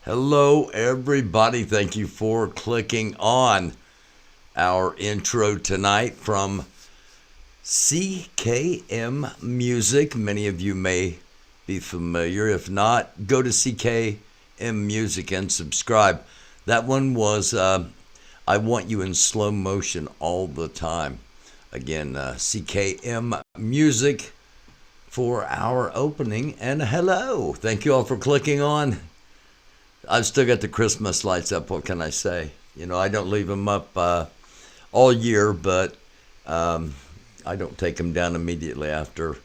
Hello, everybody. Thank you for clicking on our intro tonight from CKM Music. Many of you may be familiar. If not, go to CKM Music and subscribe. That one was I Want You in Slow Motion All the Time. Again, CKM Music for our opening. And hello. Thank you all for clicking on. I've still got the Christmas lights up. What can I say? You know, I don't leave them up all year, but I don't take them down immediately after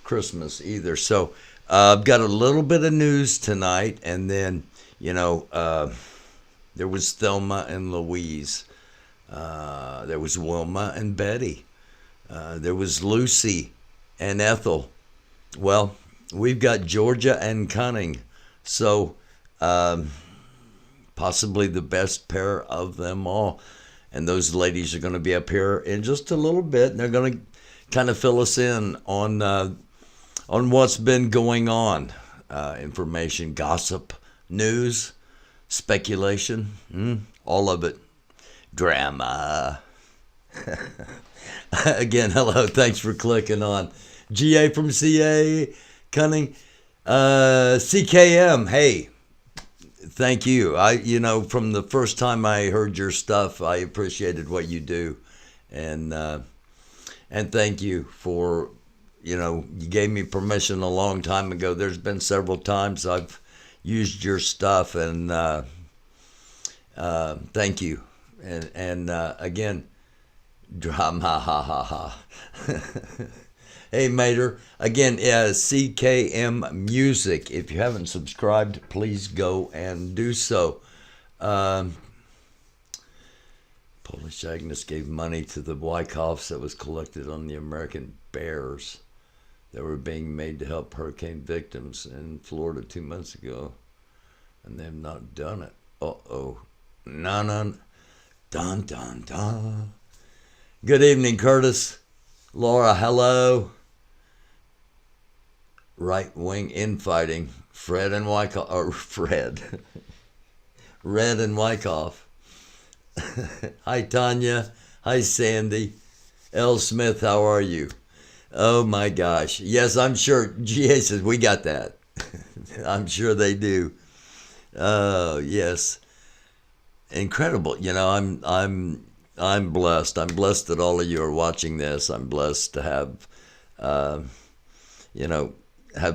Christmas either. So I've got a little bit of news tonight, and then, there was Thelma and Louise. There was Wilma and Betty. There was Lucy and Ethel. Well, we've got Georgia and Cunning. So, possibly the best pair of them all. And those ladies are going to be up here in just a little bit, and they're going to kind of fill us in on what's been going on. Information, gossip, news, speculation, all of it. Drama. Again, hello. Thanks for clicking on. GA from CA, Cunning, CKM. Hey, thank you. From the first time I heard your stuff, I appreciated what you do, and thank you for, you gave me permission a long time ago. There's been several times I've used your stuff, and thank you. And again, drama, ha ha ha. Hey, Mater. Again, CKM Music. If you haven't subscribed, please go and do so. Polish Agnes gave money to the Wyckoffs that was collected on the American bears that were being made to help hurricane victims in Florida 2 months ago, and they have not done it. Uh-oh. No. Dun, dun, dun. Good evening, Curtis. Laura, hello. Right-wing infighting. Fred and Wyckoff. Or Fred. Red and Wyckoff. Hi, Tanya. Hi, Sandy. L. Smith, how are you? Oh, my gosh. Yes, I'm sure. GA says, we got that. I'm sure they do. Oh, yes. Incredible. I'm blessed. I'm blessed that all of you are watching this. I'm blessed to have, have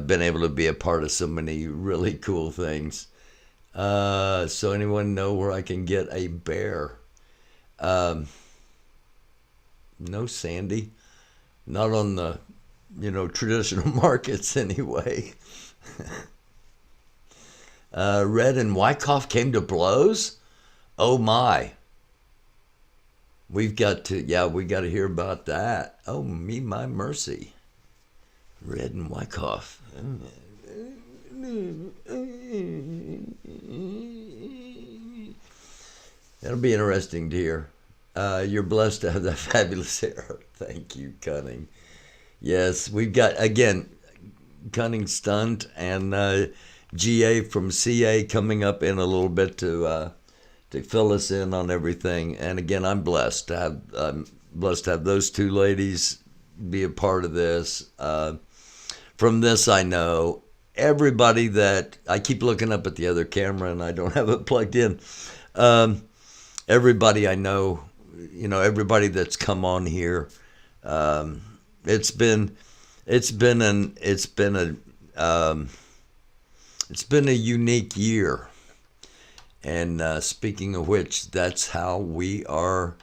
been able to be a part of so many really cool things. So anyone know where I can get a bear? No, Sandy. Not on the, traditional markets anyway. Red and Wyckoff came to blows? Oh my. We got to hear about that. Oh, me, my mercy. Red and Wyckoff. That'll be interesting to hear. You're blessed to have that fabulous hair. Thank you, Cunning. Yes, we've got, again, Cunning Stunt and GA from CA coming up in a little bit to fill us in on everything. And again, I'm blessed to have those two ladies be a part of this. From this, I know everybody that I keep looking up at the other camera and I don't have it plugged in. Everybody I know, everybody that's come on here. It's been a unique year. And speaking of which, that's how we are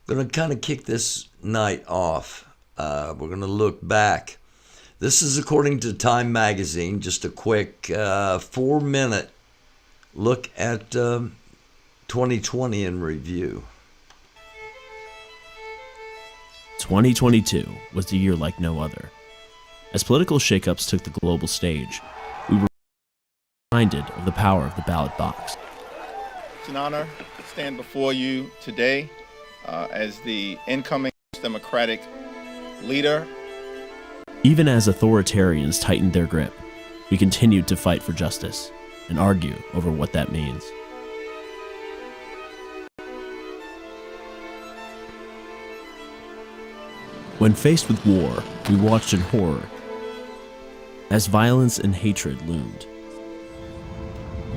going to kind of kick this night off. We're going to look back. This is according to Time Magazine, just a quick 4-minute look at 2020 in review. 2022 was a year like no other. As political shakeups took the global stage, we were reminded of the power of the ballot box. It's an honor to stand before you today as the incoming Democratic leader. Even as authoritarians tightened their grip, we continued to fight for justice and argue over what that means. When faced with war, we watched in horror as violence and hatred loomed.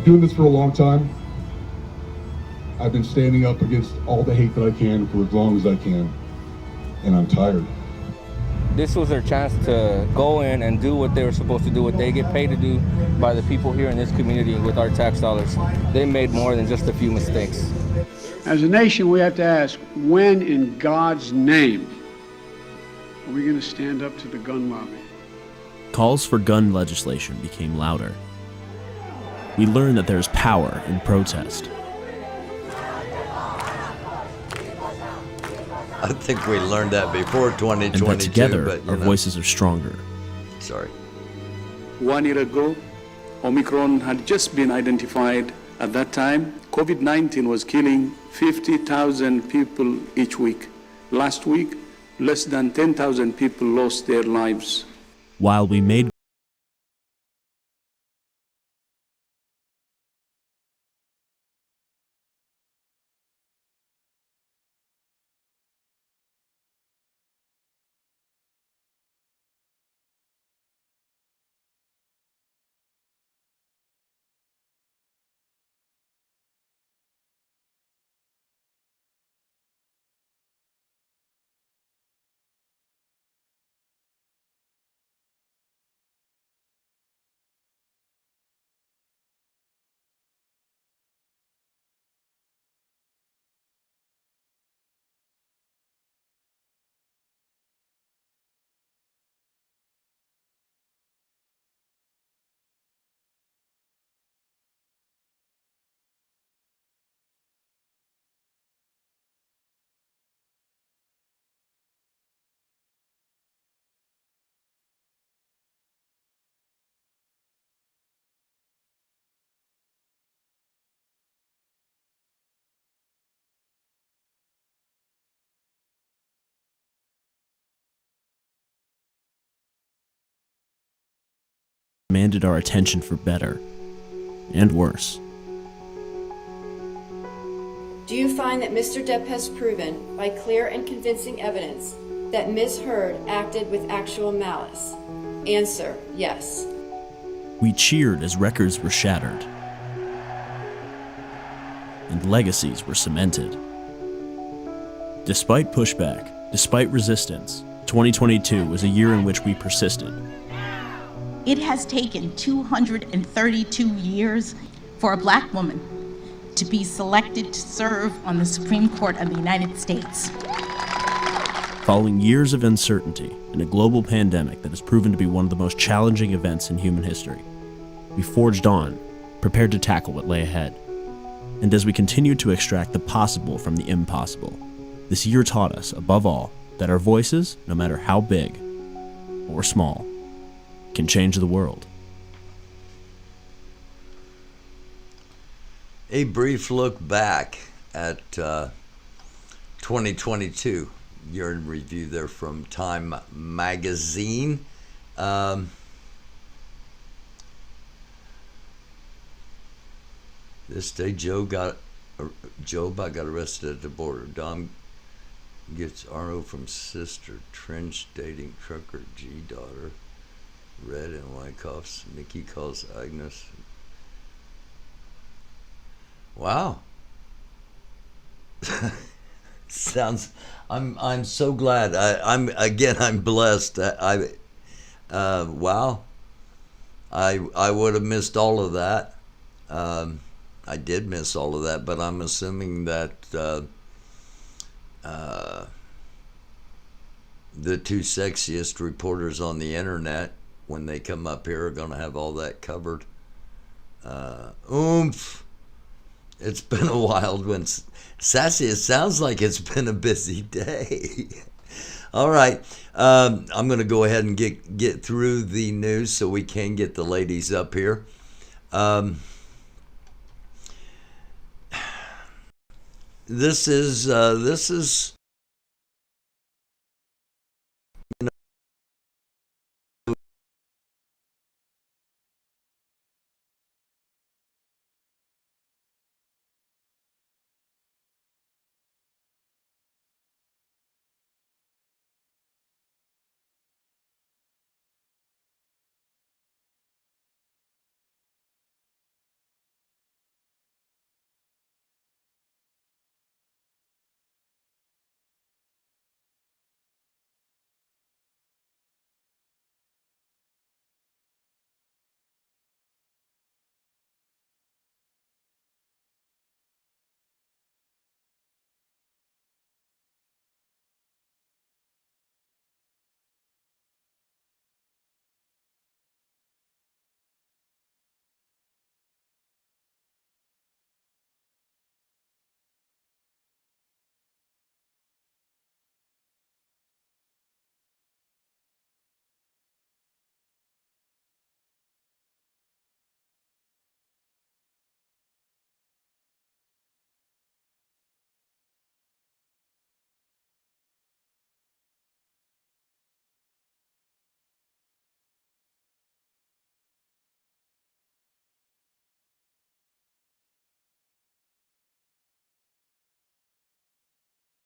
Doing this for a long time. I've been standing up against all the hate that I can for as long as I can, and I'm tired. This was their chance to go in and do what they were supposed to do, what they get paid to do by the people here in this community with our tax dollars. They made more than just a few mistakes. As a nation, we have to ask, when in God's name are we going to stand up to the gun lobby? calls for gun legislation became louder. We learned that there is power in protest. I think we learned that before 2022, And that together, but our voices are stronger. Sorry. 1 year ago, Omicron had just been identified. At that time, COVID-19 was killing 50,000 people each week. Last week, less than 10,000 people lost their lives. While we made demanded our attention for better and worse. Do you find that Mr. Depp has proven, by clear and convincing evidence, that Ms. Heard acted with actual malice? Answer, yes. We cheered as records were shattered and legacies were cemented. Despite pushback, despite resistance, 2022 was a year in which we persisted. It has taken 232 years for a Black woman to be selected to serve on the Supreme Court of the United States. Following years of uncertainty and a global pandemic that has proven to be one of the most challenging events in human history, we forged on, prepared to tackle what lay ahead. And as we continued to extract the possible from the impossible, this year taught us, above all, that our voices, no matter how big or small, can change the world. A brief look back at 2022. Year in review there from Time Magazine. This day, Joe got arrested at the border. Dom gets RO from sister. Trench dating trucker G daughter. Red and white cuffs. Nikki calls Agnes. Wow. Sounds. I'm so glad. I'm blessed. Wow. I would have missed all of that. I did miss all of that, but I'm assuming that the two sexiest reporters on the internet, when they come up here, are going to have all that covered. Oomph. It's been a wild one. Sassy, it sounds like it's been a busy day. All right. I'm going to go ahead and get through the news so we can get the ladies up here. This is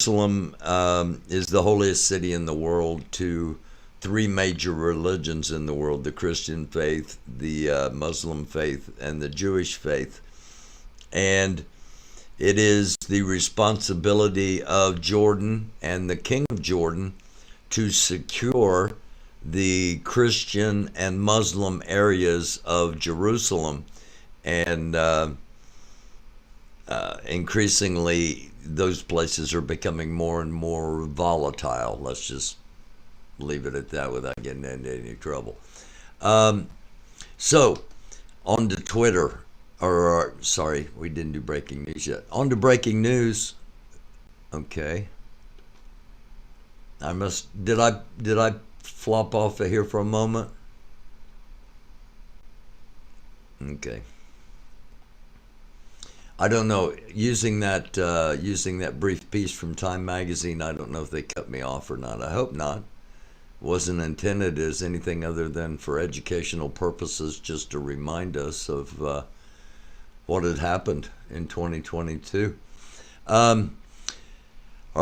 Jerusalem is the holiest city in the world to three major religions in the world: the Christian faith, the Muslim faith, and the Jewish faith. And it is the responsibility of Jordan and the king of Jordan to secure the Christian and Muslim areas of Jerusalem. And increasingly, those places are becoming more and more volatile. Let's just leave it at that without getting into any trouble. So, on to Twitter. Sorry, we didn't do breaking news yet. On to breaking news. Okay. Did I flop off of here for a moment? Okay. I don't know. Using that brief piece from Time Magazine, I don't know if they cut me off or not. I hope not. Wasn't intended as anything other than for educational purposes, just to remind us of what had happened in 2022. Our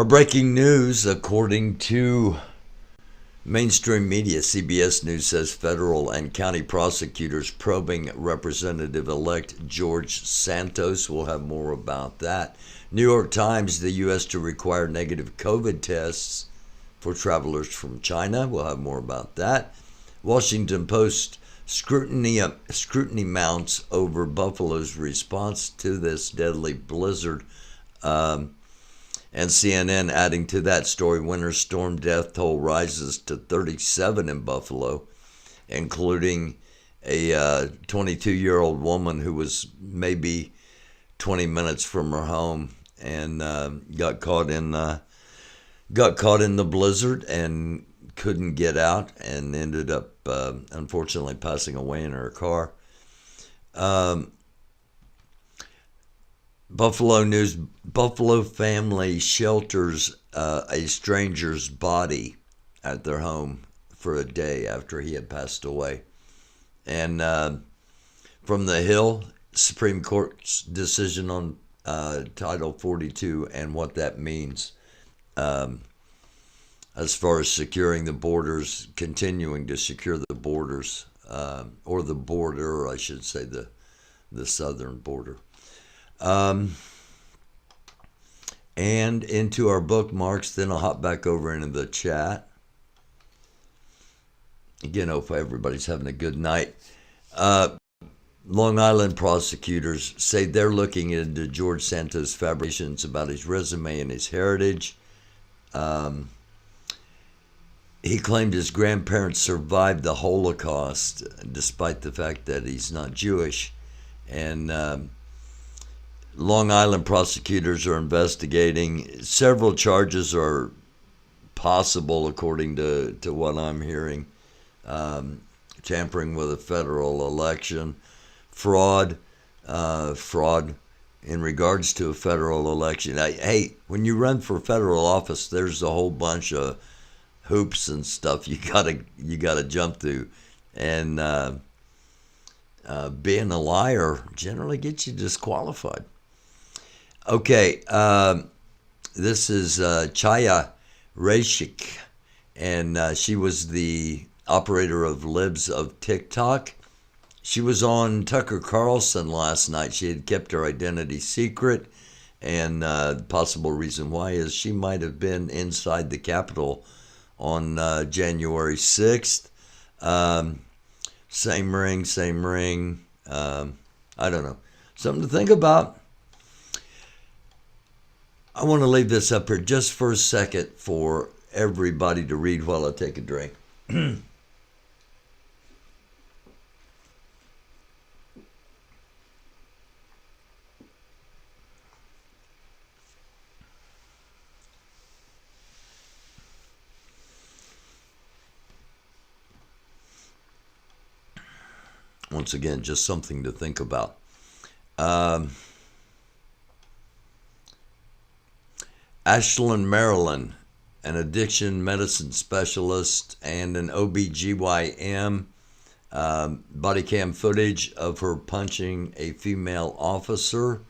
breaking news, according to mainstream media, CBS News says federal and county prosecutors probing Representative-elect George Santos. We'll have more about that. New York Times, the U.S. to require negative COVID tests for travelers from China. We'll have more about that. Washington Post, scrutiny mounts over Buffalo's response to this deadly blizzard. And CNN adding to that story, winter storm death toll rises to 37 in Buffalo, including a 22-year-old woman who was maybe 20 minutes from her home and got caught in the blizzard and couldn't get out and ended up unfortunately passing away in her car. Buffalo News, Buffalo family shelters a stranger's body at their home for a day after he had passed away. And from the Hill, Supreme Court's decision on Title 42 and what that means as far as securing the borders, continuing to secure the borders, or the border, I should say the southern border. And into our bookmarks, then I'll hop back over into the chat. Again, hope everybody's having a good night. Long Island prosecutors say they're looking into George Santos' fabrications about his resume and his heritage. He claimed his grandparents survived the Holocaust, despite the fact that he's not Jewish. And Long Island prosecutors are investigating. Several charges are possible, according to what I'm hearing. Tampering with a federal election, fraud in regards to a federal election. Hey, when you run for federal office, there's a whole bunch of hoops and stuff you gotta jump through, and being a liar generally gets you disqualified. Okay, this is Chaya Rashik, and she was the operator of Libs of TikTok. She was on Tucker Carlson last night. She had kept her identity secret, and the possible reason why is she might have been inside the Capitol on January 6th. Same ring. I don't know. Something to think about. I want to leave this up here just for a second for everybody to read while I take a drink. Once again, just something to think about. Ashland, Maryland, an addiction medicine specialist and an OBGYN, body cam footage of her punching a female officer.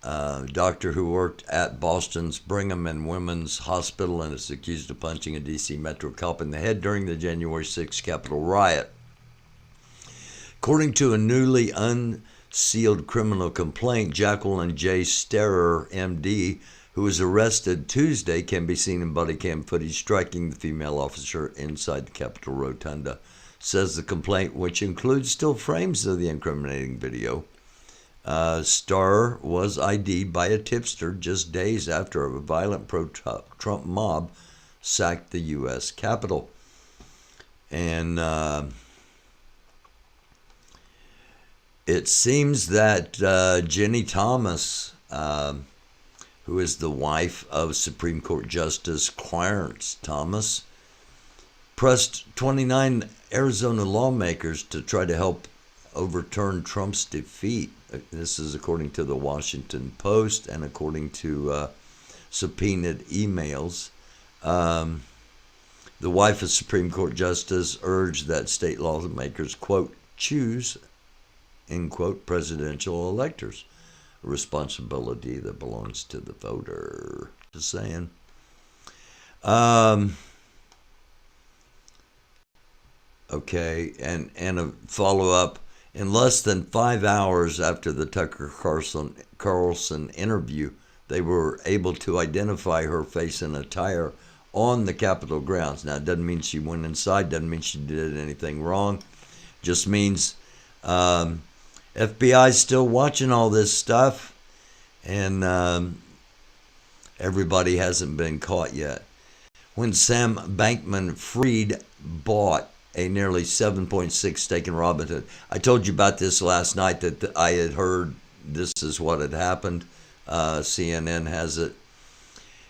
doctor who worked at Boston's Brigham and Women's Hospital and is accused of punching a D.C. Metro cop in the head during the January 6th Capitol riot. According to a newly unsealed criminal complaint, Jacqueline J. Sterer, M.D., who was arrested Tuesday, can be seen in body cam footage striking the female officer inside the Capitol Rotunda. Says the complaint, which includes still frames of the incriminating video. Starr was ID'd by a tipster just days after a violent pro-Trump mob sacked the U.S. Capitol. And it seems that Jenny Thomas, who is the wife of Supreme Court Justice Clarence Thomas, pressed 29 Arizona lawmakers to try to help overturn Trump's defeat. This is according to the Washington Post and according to subpoenaed emails. The wife of Supreme Court Justice urged that state lawmakers, quote, choose, end quote, presidential electors, a responsibility that belongs to the voter. Just saying. Okay, and a follow-up. In less than 5 hours after the Tucker Carlson interview, they were able to identify her face and attire on the Capitol grounds. Now, it doesn't mean she went inside, doesn't mean she did anything wrong. Just means FBI's still watching all this stuff, and everybody hasn't been caught yet. When Sam Bankman-Fried bought a nearly 7.6 stake in Robinhood. I told you about this last night, that I had heard this is what had happened. CNN has it.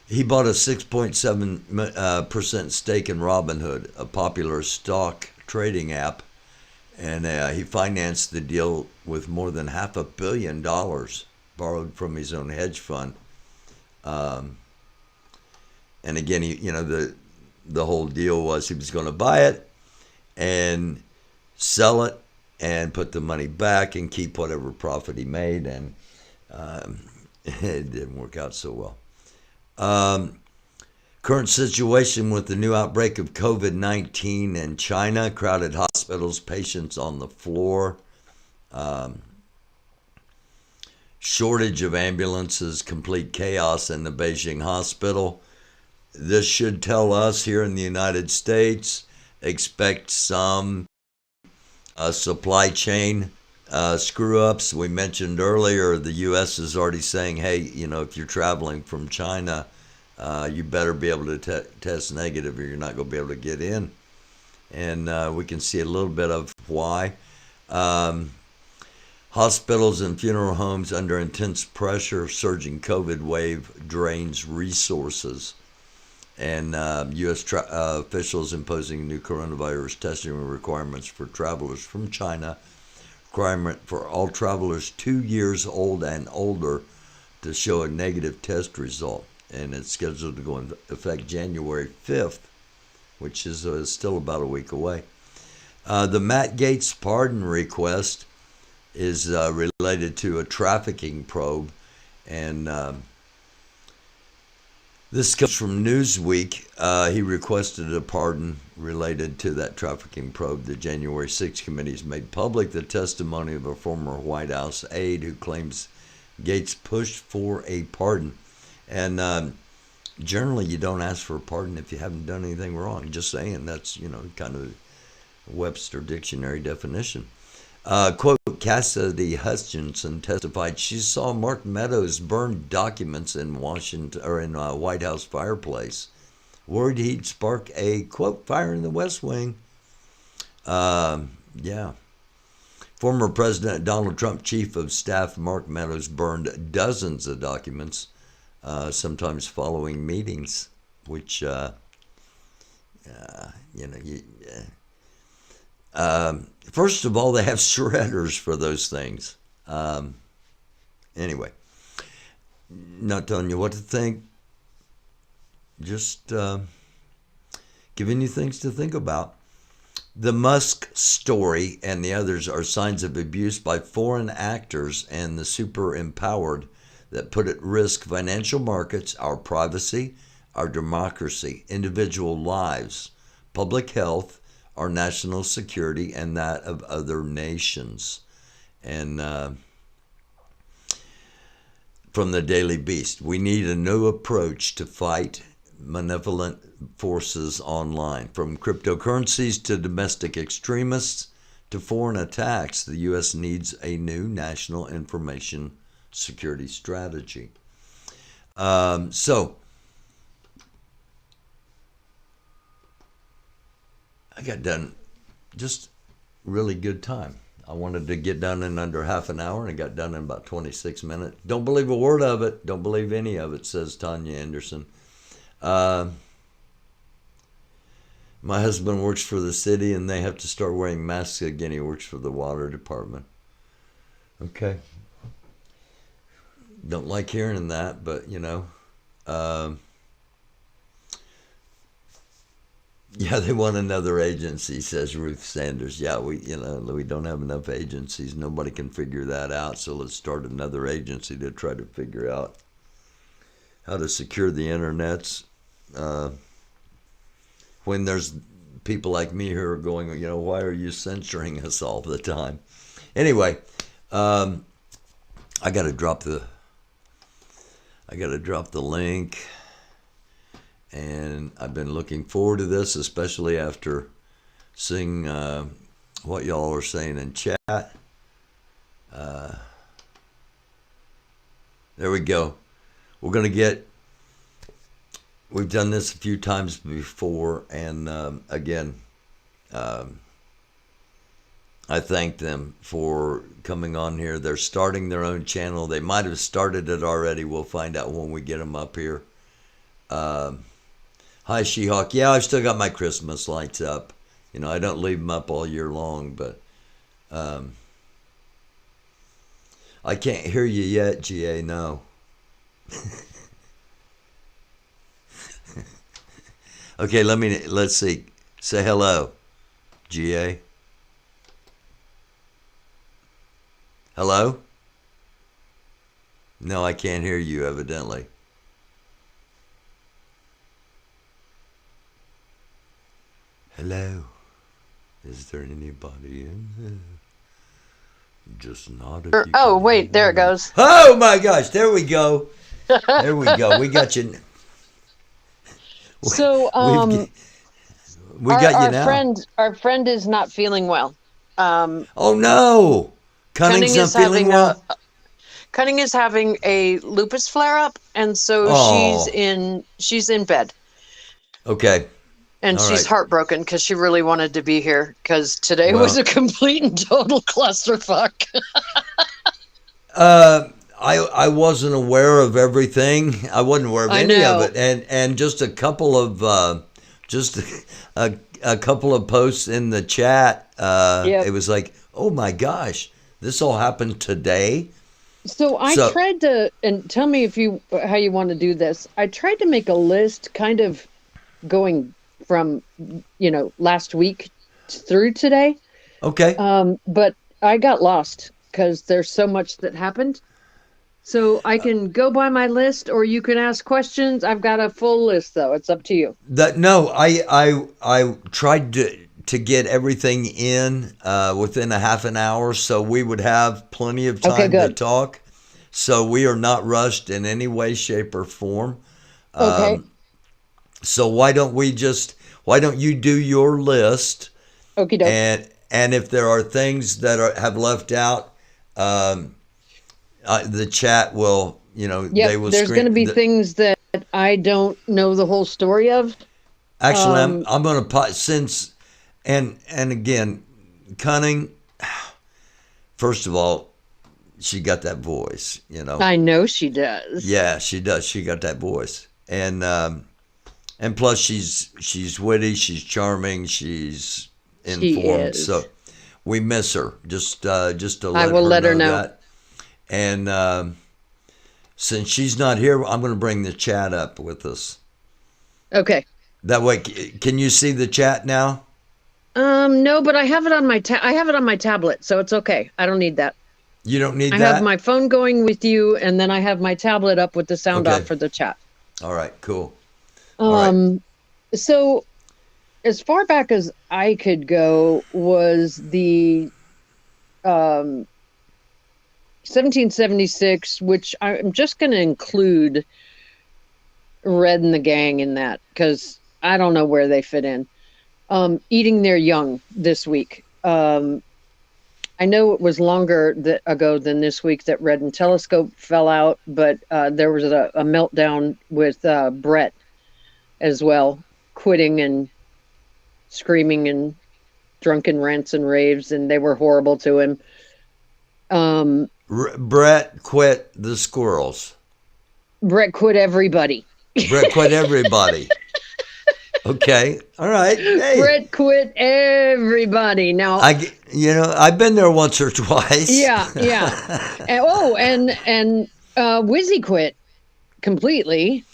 He bought a 6.7% stake in Robinhood, a popular stock trading app, and he financed the deal with more than $500 million borrowed from his own hedge fund. And again, the whole deal was he was going to buy it and sell it and put the money back and keep whatever profit he made, and it didn't work out so well. Current situation with the new outbreak of COVID-19 in China, crowded hospitals, patients on the floor, shortage of ambulances, complete chaos in the Beijing hospital. This should tell us here in the United States, expect some supply chain screw-ups. We mentioned earlier the U.S. is already saying, hey, if you're traveling from China, you better be able to test negative or you're not going to be able to get in. And we can see a little bit of why. Hospitals and funeral homes under intense pressure, surging COVID wave drains resources. And U.S. officials imposing new coronavirus testing requirements for travelers from China, requirement for all travelers 2 years old and older to show a negative test result. And it's scheduled to go into effect January 5th, which is still about a week away. The Matt Gaetz pardon request is related to a trafficking probe, and this comes from Newsweek. He requested a pardon related to that trafficking probe. The January 6th committee has made public the testimony of a former White House aide who claims Gaetz pushed for a pardon. And generally, you don't ask for a pardon if you haven't done anything wrong. Just saying, that's, kind of a Webster Dictionary definition. Quote, Cassidy Hutchinson testified she saw Mark Meadows burn documents in Washington or in a White House fireplace, worried he'd spark a, quote, fire in the West Wing. Yeah. Former President Donald Trump chief of staff Mark Meadows burned dozens of documents, sometimes following meetings, which, first of all, they have shredders for those things. Anyway, not telling you what to think, just giving you things to think about. The Musk story and the others are signs of abuse by foreign actors and the super empowered that put at risk financial markets, our privacy, our democracy, individual lives, public health, our national security, and that of other nations. And from the Daily Beast, we need a new approach to fight malevolent forces online. From cryptocurrencies to domestic extremists to foreign attacks, the U.S. needs a new national information security strategy. So, I got done just really good time. I wanted to get done in under half an hour, and I got done in about 26 minutes. Don't believe a word of it. Don't believe any of it, says Tanya Anderson. My husband works for the city, and they have to start wearing masks again. He works for the water department. Okay. Don't like hearing that, but, you know. Yeah, they want another agency, says Ruth Sanders. Yeah, we don't have enough agencies. Nobody can figure that out, so let's start another agency to try to figure out how to secure the internets. When there's people like me who are going, why are you censoring us all the time? Anyway, I got to drop the link. And I've been looking forward to this, especially after seeing what y'all are saying in chat. There we go. We've done this a few times before, and again, I thank them for coming on here. They're starting their own channel. They might have started it already. We'll find out when we get them up here. Hi, She-Hawk. Yeah, I've still got my Christmas lights up. I don't leave them up all year long, but I can't hear you yet, GA, no. Okay, let's see. Say hello, GA. Hello? No, I can't hear you, evidently. Hello, is there anybody in there? Just not if you Oh, wait, there it goes. Oh my gosh, there we go. There we go. We got you. So, we got you now. Our friend is not feeling well. Oh no, Cunning's not feeling well. Cunning is having a lupus flare-up, and so she's in bed. Okay. And all she's right. heartbroken because she really wanted to be here because today was a complete and total clusterfuck. I wasn't aware of everything. I wasn't aware of any of it, and just a couple of a couple of posts in the chat. It was like, oh my gosh, this all happened today. So I tried to, and tell me how you want to do this. I tried to make a list, kind of going from last week through today. Okay. But I got lost because there's so much that happened. So I can go by my list, or you can ask questions. I've got a full list, though. It's up to you. I tried to get everything in within a half an hour, so we would have plenty of time to talk. So we are not rushed in any way, shape, or form. Okay. So why don't you do your list? Okie doke. And if there are things that have left out, the chat will, they will. There's going to be things that I don't know the whole story of. Actually, I'm going to and again, Cunning. First of all, she got that voice, I know she does. Yeah, she does. She got that voice, and plus she's witty, she's charming, she's informed. So we miss her. Just to let her know that. And since she's not here, I'm going to bring the chat up with us. Okay. That way, can you see the chat now? No, but I have it on my tablet, so it's okay. I don't need that. You don't need I that? have my phone going with you, and then I have my tablet up with the sound Okay. off for the chat. All right, cool. All right. So as far back as I could go was the 1776, which I'm just going to include Red and the gang in that because I don't know where they fit in. Eating their young this week. I know it was longer ago than this week that Red and Telescope fell out, but there was a meltdown with Brett as well, quitting and screaming and drunken rants and raves, and they were horrible to him. Brett quit the squirrels. Brett quit everybody. Brett quit everybody. Okay. All right. Hey. Brett quit everybody. Now I've been there once or twice. Yeah. and Wizzy quit completely.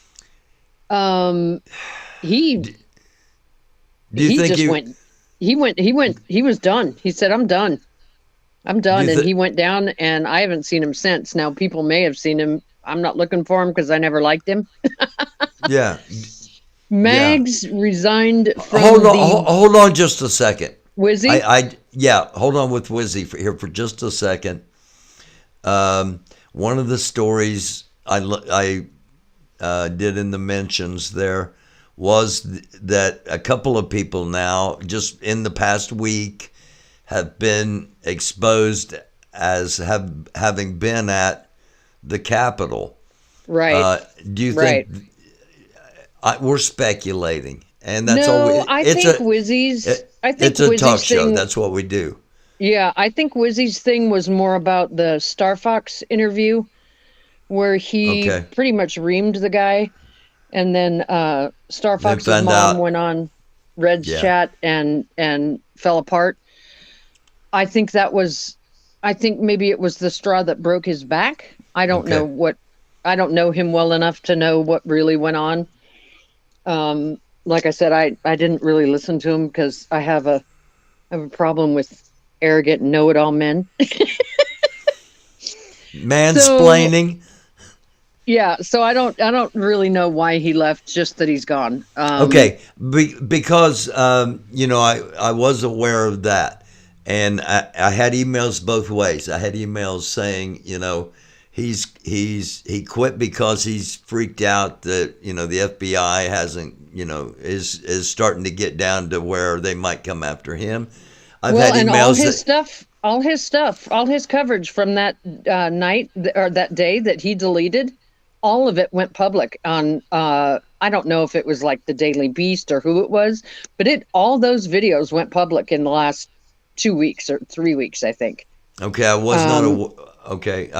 He was done. He said, I'm done. And he went down, and I haven't seen him since. Now, people may have seen him. I'm not looking for him because I never liked him. Yeah. Mags resigned from Hold on just a second. Wizzy? Hold on with Wizzy for just a second. One of the stories I did in the mentions there was that a couple of people now, just in the past week, have been exposed as having been at the Capitol. Right. Do you think we're speculating? And that's no, I think Wizzy's talk show. Thing, that's what we do. Yeah, I think Wizzy's thing was more about the Star Fox interview, where he pretty much reamed the guy, and then Star Fox's mom went on Red's chat and fell apart. I think maybe it was the straw that broke his back. I don't know I don't know him well enough to know what really went on. Like I said, I didn't really listen to him because I have a problem with arrogant know-it-all men. Mansplaining. So I don't really know why he left. Just that he's gone. Because I was aware of that, and I had emails both ways. I had emails saying he quit because he's freaked out that the FBI hasn't is starting to get down to where they might come after him. I've had emails, and all his coverage from that night or that day that he deleted, all of it went public on I don't know if it was like the Daily Beast or who it was, but all those videos went public in the last 2 weeks or 3 weeks, I think. Okay, I was not okay.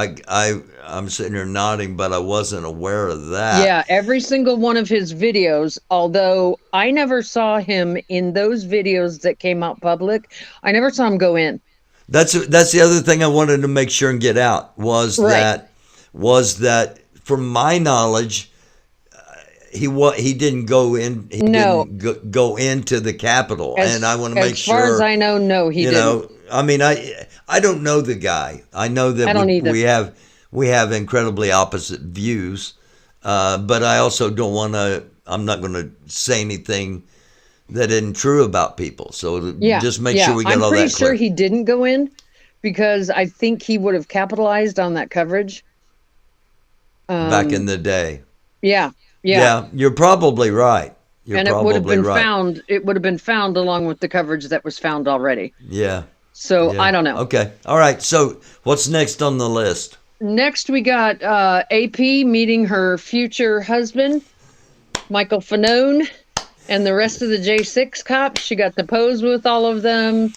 I'm sitting here nodding, but I wasn't aware of that. Yeah, every single one of his videos, although I never saw him in those videos that came out public, I never saw him go in. That's the other thing I wanted to make sure and get out was that from my knowledge, he didn't go in. He didn't go into the Capitol, and I want to make sure. As far as I know, no, he didn't. I mean, I don't know the guy. I know that we have incredibly opposite views, but I also don't want to. I'm not going to say anything that isn't true about people. So just make sure we get all that clear. I'm pretty sure he didn't go in because I think he would have capitalized on that coverage. Back in the day. Yeah. You're probably right. It would have been found. It would have been found along with the coverage that was found already. Yeah. So I don't know. Okay. All right. So what's next on the list? Next, we got AP meeting her future husband, Michael Fanone, and the rest of the J6 cops. She got to pose with all of them.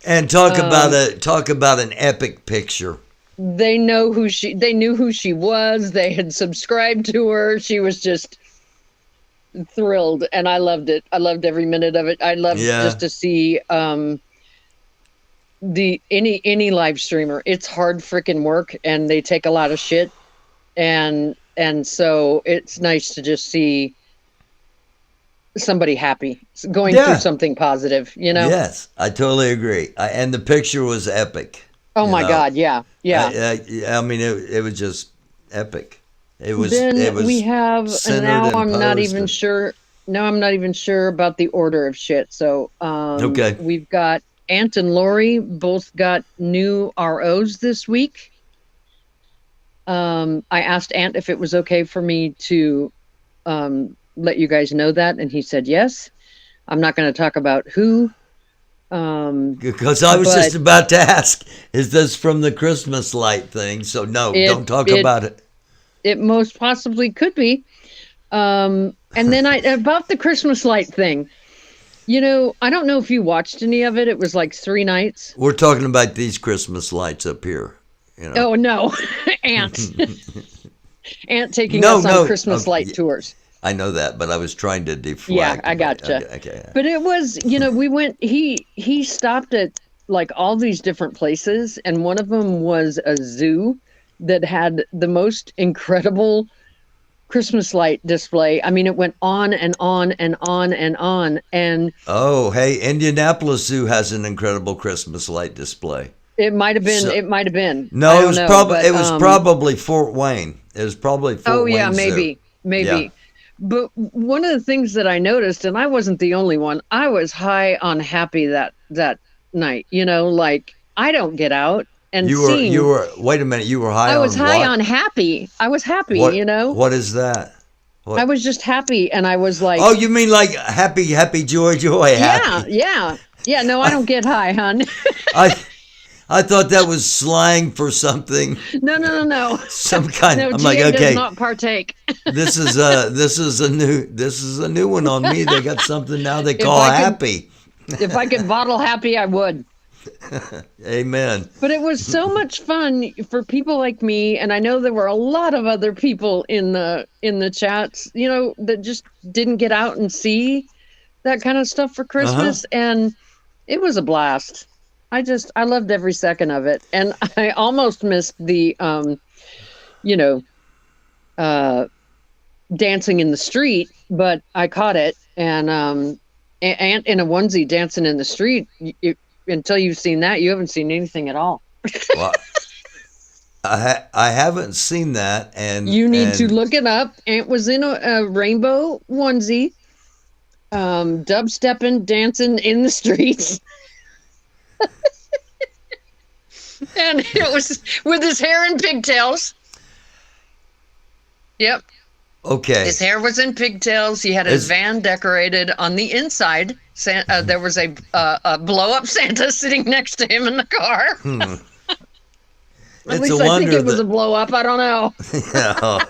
And talk about an epic picture. They knew who she was. They had subscribed to her. She was just thrilled, and I loved it. I loved every minute of it. I loved just to see any live streamer. It's hard freaking work, and they take a lot of shit, and so it's nice to just see somebody happy, going through something positive. Yes, I totally agree. And the picture was epic. Oh my God, yeah. I mean, it was just epic. It was. We have, and now I'm not even and, sure. Now I'm not even sure about the order of shit. So, we've got Ant and Lori both got new ROs this week. I asked Ant if it was okay for me to let you guys know that, and he said yes. I'm not going to talk about who. Because I was just about to ask, is this from the Christmas light thing? So no, don't talk about it. It most possibly could be. And then about the Christmas light thing, I don't know if you watched any of it. It was like 3 nights. We're talking about these Christmas lights up here. Oh no, Ant. Ant taking us on Christmas light tours. I know that, but I was trying to deflect. Yeah, I gotcha. Okay. But it was, we went, he stopped at like all these different places, and one of them was a zoo that had the most incredible Christmas light display. I mean, it went on and on and on and on. And oh, hey, Indianapolis Zoo has an incredible Christmas light display. It might have been. It might have been. No, it was probably Fort Wayne. It was probably Fort Wayne. Oh yeah, maybe. Yeah. But one of the things that I noticed, and I wasn't the only one, I was high on happy that night. Like I don't get out and you were. Wait a minute, you were high. I was high what? on happy. I was happy. What is that? What? I was just happy, and I was like, oh, you mean like happy, joy, happy? Yeah. No, I don't get high, hon. I thought that was slang for something. No. Some kind. No, I'm like, okay. Does not partake. This is a new one on me. They got something now they call happy. If I could bottle happy, I would. Amen. But it was so much fun for people like me, and I know there were a lot of other people in the chats, that just didn't get out and see that kind of stuff for Christmas, and it was a blast. I loved every second of it, and I almost missed the, dancing in the street, but I caught it, and Ant in a onesie dancing in the street. Until you've seen that, you haven't seen anything at all. Well, I haven't seen that, and you need to look it up. Ant was in a rainbow onesie, dubstepping, dancing in the streets. And it was with his hair in pigtails. Yep. Okay. His hair was in pigtails. He had his van decorated on the inside. There was a blow-up Santa sitting next to him in the car. At least I think it was a blow-up. I don't know. Yeah.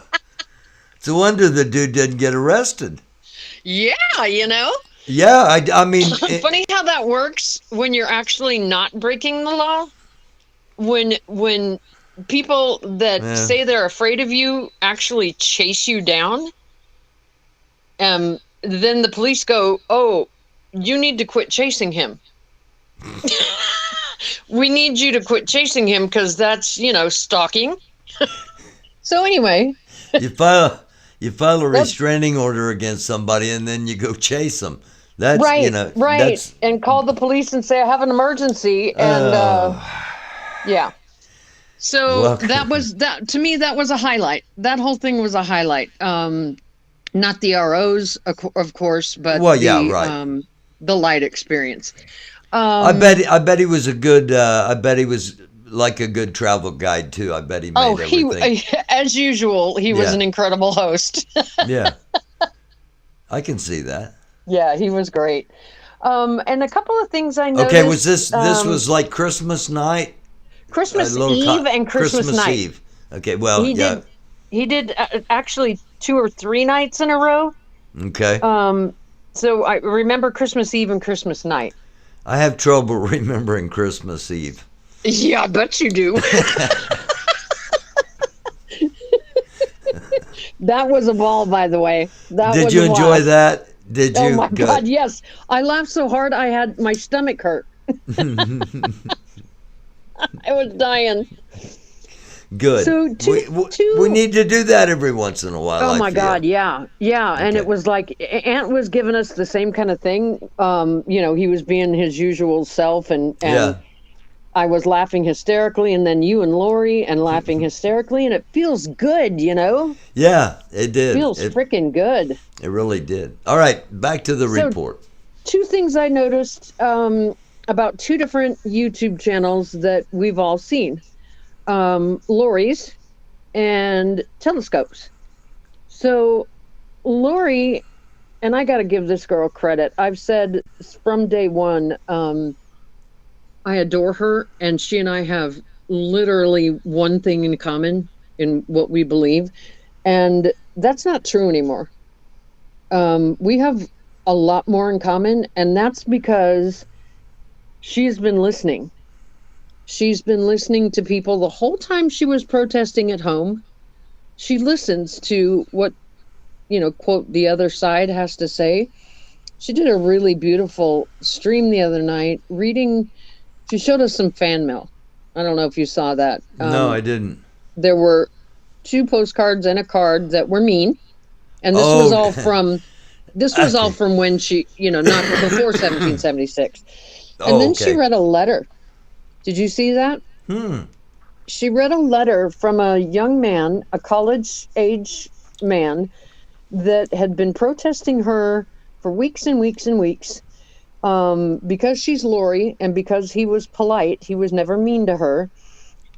It's a wonder the dude didn't get arrested. Yeah, Yeah, I mean... Funny how that works when you're actually not breaking the law. When people that say they're afraid of you actually chase you down, then the police go, oh, you need to quit chasing him. We need you to quit chasing him because that's, stalking. So anyway. You file a restraining order against somebody and then you go chase them. That's, right. That's, and call the police and say, I have an emergency. And, yeah. So that to me, that was a highlight. That whole thing was a highlight. Not the ROs, of course, but the light experience. I bet he was a good. I bet he was like a good travel guide too. I bet he made everything. As usual, he was an incredible host. Yeah, I can see that. Yeah, he was great. And a couple of things I noticed. Okay, was this was like Christmas night? Christmas Eve and Christmas night. Eve. Okay, well, he did actually 2 or 3 nights in a row. Okay. So I remember Christmas Eve and Christmas night. I have trouble remembering Christmas Eve. Yeah, I bet you do. That was a ball, by the way. Did you enjoy that? Did you? Oh my God, yes. I laughed so hard I had my stomach hurt. I was dying. Good. So we need to do that every once in a while. Oh my God, yeah. Okay. And it was like Ant was giving us the same kind of thing. He was being his usual self, and I was laughing hysterically, and then you and Lori and laughing hysterically, and it feels good, you know? Yeah, it did. Feels freaking good. It really did. All right, back to the report. Two things I noticed about two different YouTube channels that we've all seen. Lori's and Telescopes. So Lori, and I got to give this girl credit. I've said from day one, I adore her, and she and I have literally one thing in common in what we believe, and that's not true anymore. We have a lot more in common, and that's because she's been listening. She's been listening to people the whole time she was protesting at home. She listens to what, quote, the other side has to say. She did a really beautiful stream the other night reading. She showed us some fan mail. I don't know if you saw that. No, I didn't. There were 2 postcards and a card that were mean. And this was all from when she, not before 1776. And then she read a letter. Did you see that? She read a letter from a young man, a college-age man, that had been protesting her for weeks and weeks and weeks. Because she's Lori and because he was polite, he was never mean to her,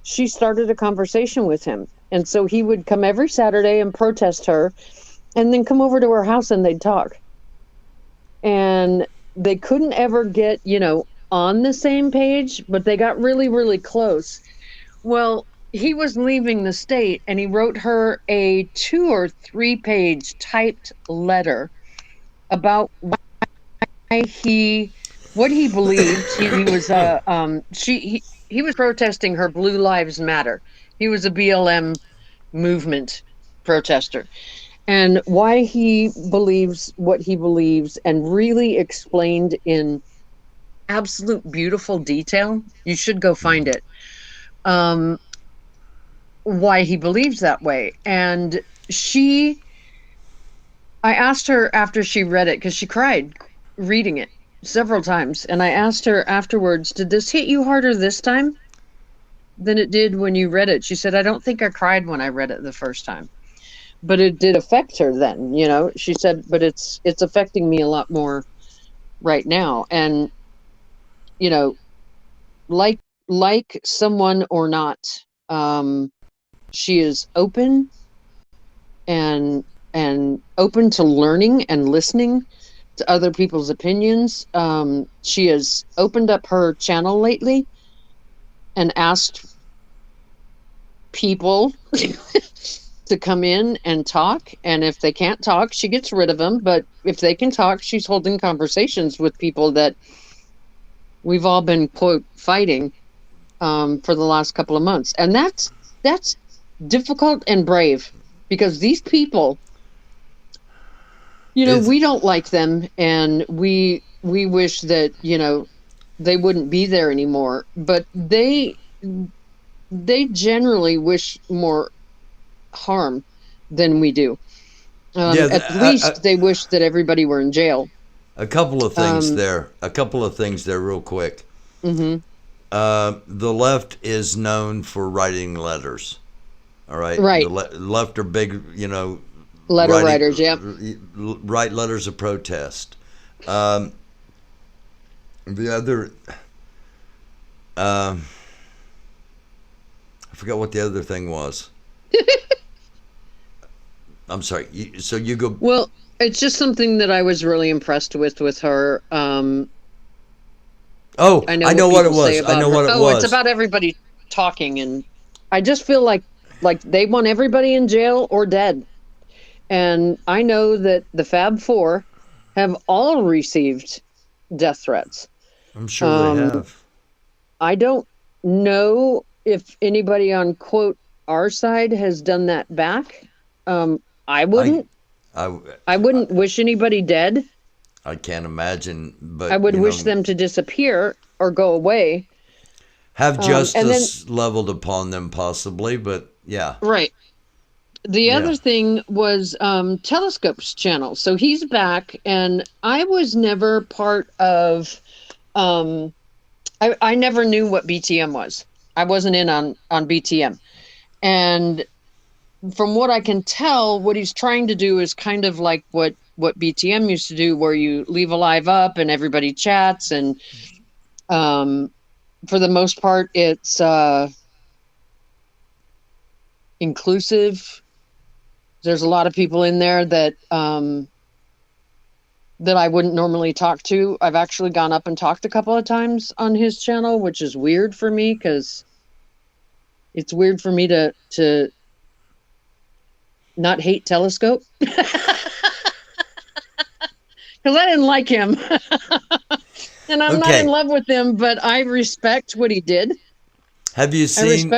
she started a conversation with him. And so he would come every Saturday and protest her and then come over to her house and they'd talk. And they couldn't ever get, on the same page, but they got really, really close. Well, he was leaving the state and he wrote her a 2 or 3 page typed letter about what he believed. He was protesting her Blue Lives Matter. He was a BLM movement protester, and why he believes what he believes, and really explained in absolute beautiful detail. You should go find it. Why he believes that way. And I asked her after she read it, because she cried reading it several times, and I asked her afterwards, did this hit you harder this time than it did when you read it? She said, I don't think I cried when I read it the first time, but it did affect her then. She said, but it's affecting me a lot more right now. And like someone or not, she is open and open to learning and listening to other people's opinions. She has opened up her channel lately and asked people to come in and talk. And if they can't talk, she gets rid of them. But if they can talk, she's holding conversations with people that we've all been, quote, fighting for the last couple of months. And that's difficult and brave, because these people, we don't like them, and we wish that, they wouldn't be there anymore. But they generally wish more harm than we do. At least they wish that everybody were in jail. A couple of things there real quick. Mm-hmm. The left is known for writing letters. All right. Right. The left are big, letter writers. Yeah. Write letters of protest. The other, I forgot what the other thing was. I'm sorry. So you go. Well, it's just something that I was really impressed with her. I know what it was. It's about everybody talking, and I just feel like they want everybody in jail or dead. And I know that the Fab Four have all received death threats. I'm sure they have. I don't know if anybody on, quote, our side has done that back. I wouldn't. I wouldn't wish anybody dead. I can't imagine, but I would wish them to disappear or go away. Have justice leveled upon them, possibly, but yeah. Right. The other thing was Telescope's channel. So he's back, and I was never part of I never knew what BTM was. I wasn't in on BTM. And from what I can tell, what he's trying to do is kind of like what BTM used to do, where you leave a live up and everybody chats. And for the most part, it's inclusive. There's a lot of people in there that that I wouldn't normally talk to. I've actually gone up and talked a couple of times on his channel, which is weird for me, because it's weird for me to not hate Telescope. Because I didn't like him. And I'm not in love with him, but I respect what he did. Have you seen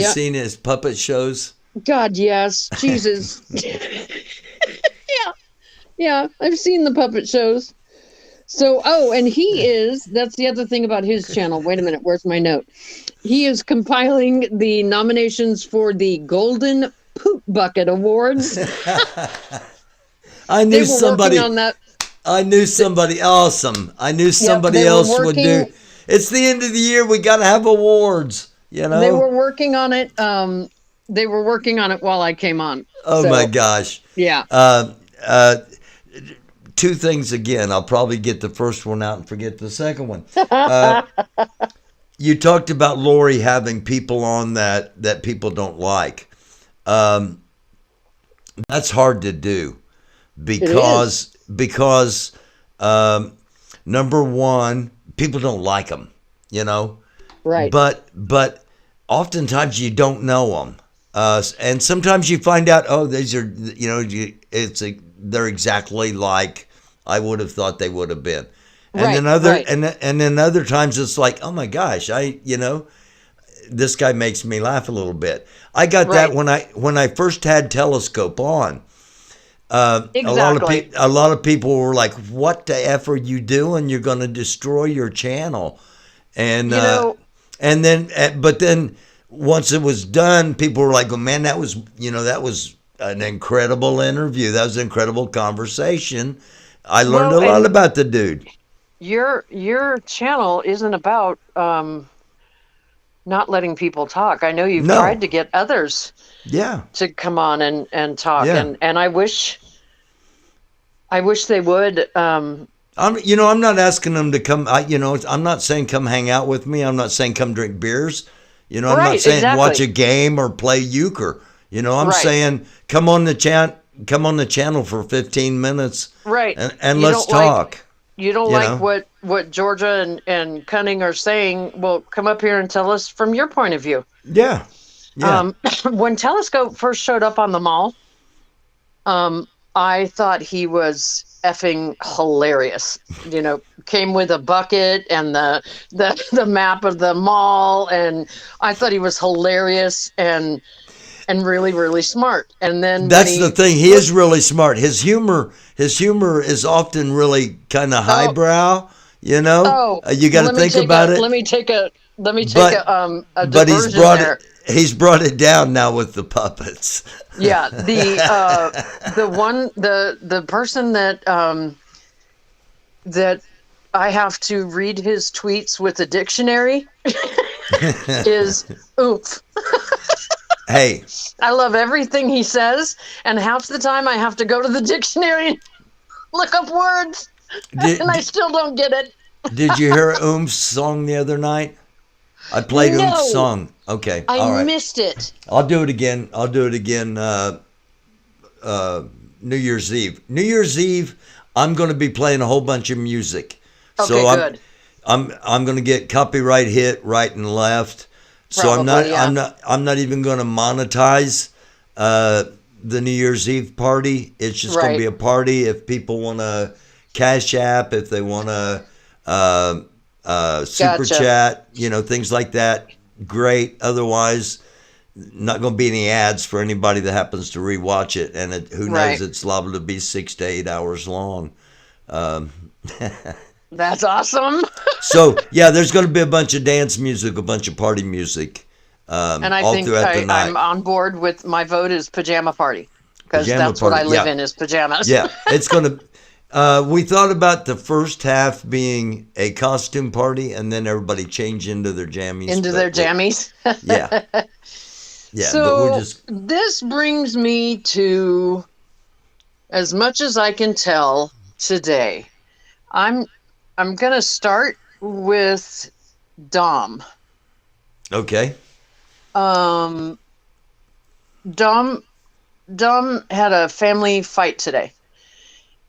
seen his puppet shows? God, yes. Jesus. Yeah, I've seen the puppet shows. So, and that's the other thing about his channel. Wait a minute, where's my note? He is compiling the nominations for the Golden Poop Bucket Awards. I knew somebody on that. I knew somebody awesome. I knew somebody else would do. It's the end of the year. We got to have awards, you know? They were working on it. They were working on it while I came on. Oh, my gosh. Yeah. Two things again. I'll probably get the first one out and forget the second one. You talked about Lori having people on that people don't like. That's hard to do because number one, people don't like them, you know? Right. But oftentimes you don't know them. And sometimes you find out, these are, you know, they're exactly like I would have thought they would have been. And then other times it's like, oh my gosh, this guy makes me laugh a little bit. I got that when I first had Telescope on. Exactly. A lot of people were like, what the F are you doing? You're going to destroy your channel. And but then once it was done, people were like, oh man, that was an incredible interview. That was an incredible conversation. I learned a lot about the dude. Your channel isn't about not letting people talk. I know you've tried to get others to come on and talk. Yeah. And I wish they would. I'm not asking them to come. I'm not saying come hang out with me. I'm not saying come drink beers. I'm not saying watch a game or play euchre. I'm saying come on the channel for 15 minutes. Right. And let's talk. You don't like what Georgia and Cunning are saying. Well, come up here and tell us from your point of view. Yeah. When Telescope first showed up on the mall, I thought he was effing hilarious. Came with a bucket and the map of the mall, and I thought he was hilarious and really, really smart. And then that's the thing. He is really smart. His humor is often really kind of highbrow. You got to think about it. Let me take a but he's brought it down now with the puppets. Yeah, the person that I have to read his tweets with a dictionary is Oomph. Hey, I love everything he says, and half the time I have to go to the dictionary and look up words, and I still don't get it. Did you hear Oomph's song the other night? I played Oomph's song. Okay, I missed it. I'll do it again. New Year's Eve. New Year's Eve, I'm going to be playing a whole bunch of music. Okay, so good. I'm going to get copyright hit right and left. So I'm not even going to monetize the New Year's Eve party. It's just going to be a party. If people want to Cashapp, if they want to super chat, things like that, great. Otherwise, not going to be any ads for anybody that happens to rewatch it. And who knows, it's liable to be 6 to 8 hours long. That's awesome. So, there's going to be a bunch of dance music, a bunch of party music. And I think I'm on board with my vote is pajama party. Because that's what I live in is pajamas. Yeah, it's going We thought about the first half being a costume party, and then everybody changed into their jammies. Yeah. Yeah, So but we're just... this brings me to, as much as I can tell today, I'm gonna start with Dom. Okay. Dom had a family fight today,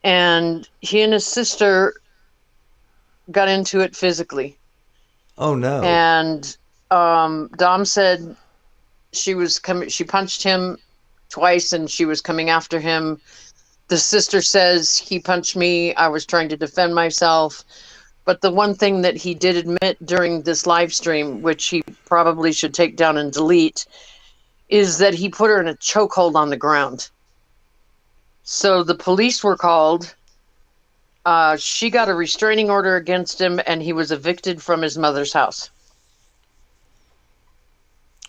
and he and his sister got into it physically. Oh no. And Dom said she punched him twice and she was coming after him. The sister says, he punched me, I was trying to defend myself. But the one thing that he did admit during this live stream, which he probably should take down and delete, is that he put her in a chokehold on the ground. So the police were called. She got a restraining order against him, and he was evicted from his mother's house.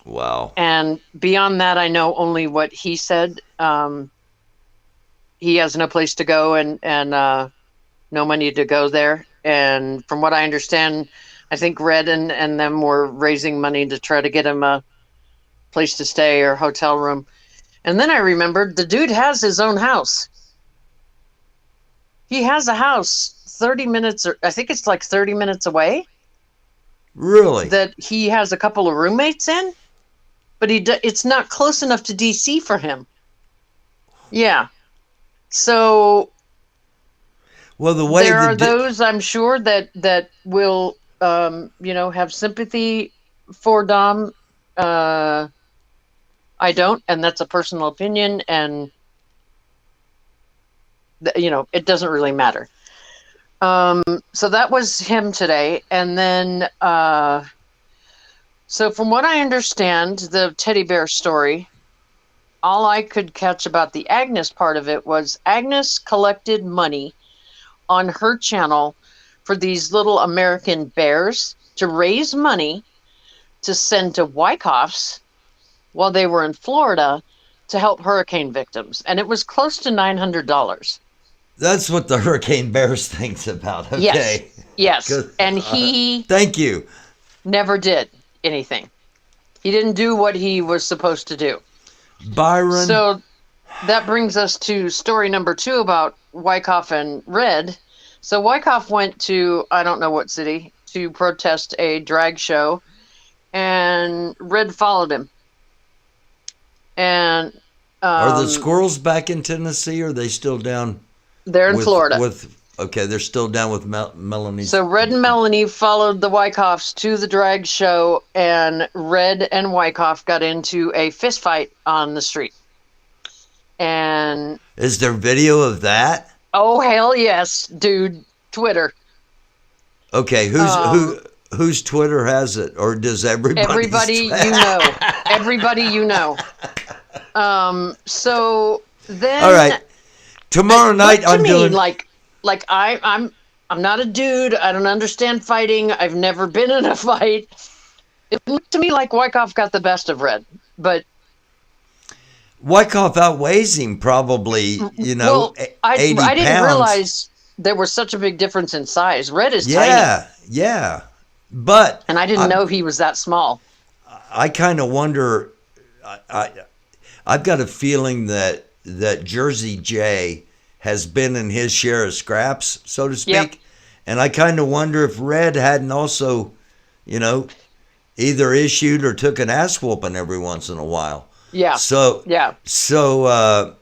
Wow. And beyond that, I know only what he said. He has no place to go and no money to go there. And from what I understand, I think Red and them were raising money to try to get him a place to stay or hotel room. And then I remembered the dude has his own house. He has a house 30 minutes, or I think it's like 30 minutes away. Really? That he has a couple of roommates in, but it's not close enough to DC for him. Yeah. So well, the way there are those, I'm sure, that will have sympathy for Dom. I don't, and that's a personal opinion, and it doesn't really matter. So that was him today. And then, so from what I understand, the teddy bear story, all I could catch about the Agnes part of it was Agnes collected money on her channel for these little American bears to raise money to send to Wyckoff's while they were in Florida to help hurricane victims. And it was close to $900. That's what the Hurricane Bears thinks about. Okay. Yes. And he thank you. Never did anything. He didn't do what he was supposed to do. Byron. So that brings us to story number 2 about Wyckoff and Red. So Wyckoff went to, I don't know what city, to protest a drag show, and Red followed him. And are the squirrels back in Tennessee, or are they still down? They're in Florida. Okay, they're still down with Melanie. So Red and Melanie followed the Wyckoffs to the drag show, and Red and Wyckoff got into a fist fight on the street. And is there video of that? Oh, hell yes, dude. Twitter. Okay, whose Twitter has it, or does everybody you know? Everybody you know. So then, all right. Tomorrow night, I'm doing like I'm not a dude. I don't understand fighting. I've never been in a fight. It looked to me like Wyckoff got the best of Red, but Wyckoff outweighs him probably. 80 I didn't pounds. Realize there was such a big difference in size. Red is tiny. Yeah, but and I didn't know he was that small. I kind of wonder. I've got a feeling that Jersey J has been in his share of scraps, so to speak. Yep. And I kind of wonder if Red hadn't also, either issued or took an ass whooping every once in a while. Yeah. So the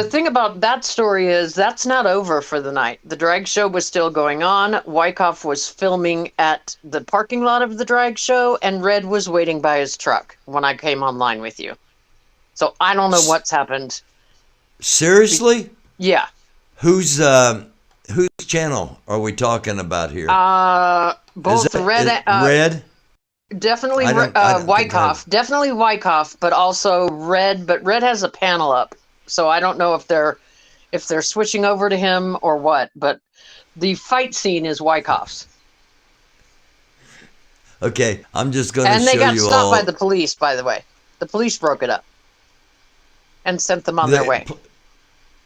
thing about that story is that's not over for the night. The drag show was still going on. Wyckoff was filming at the parking lot of the drag show, and Red was waiting by his truck when I came online with you. So I don't know what's happened. Seriously? Yeah. Whose channel are we talking about here? Both Red. Red. Definitely Wyckoff. Definitely Wyckoff, but also Red. But Red has a panel up, so I don't know if they're switching over to him or what. But the fight scene is Wyckoff's. Okay, I'm just going to show you all. And they got stopped by the police, by the way. The police broke it up and sent them on their way.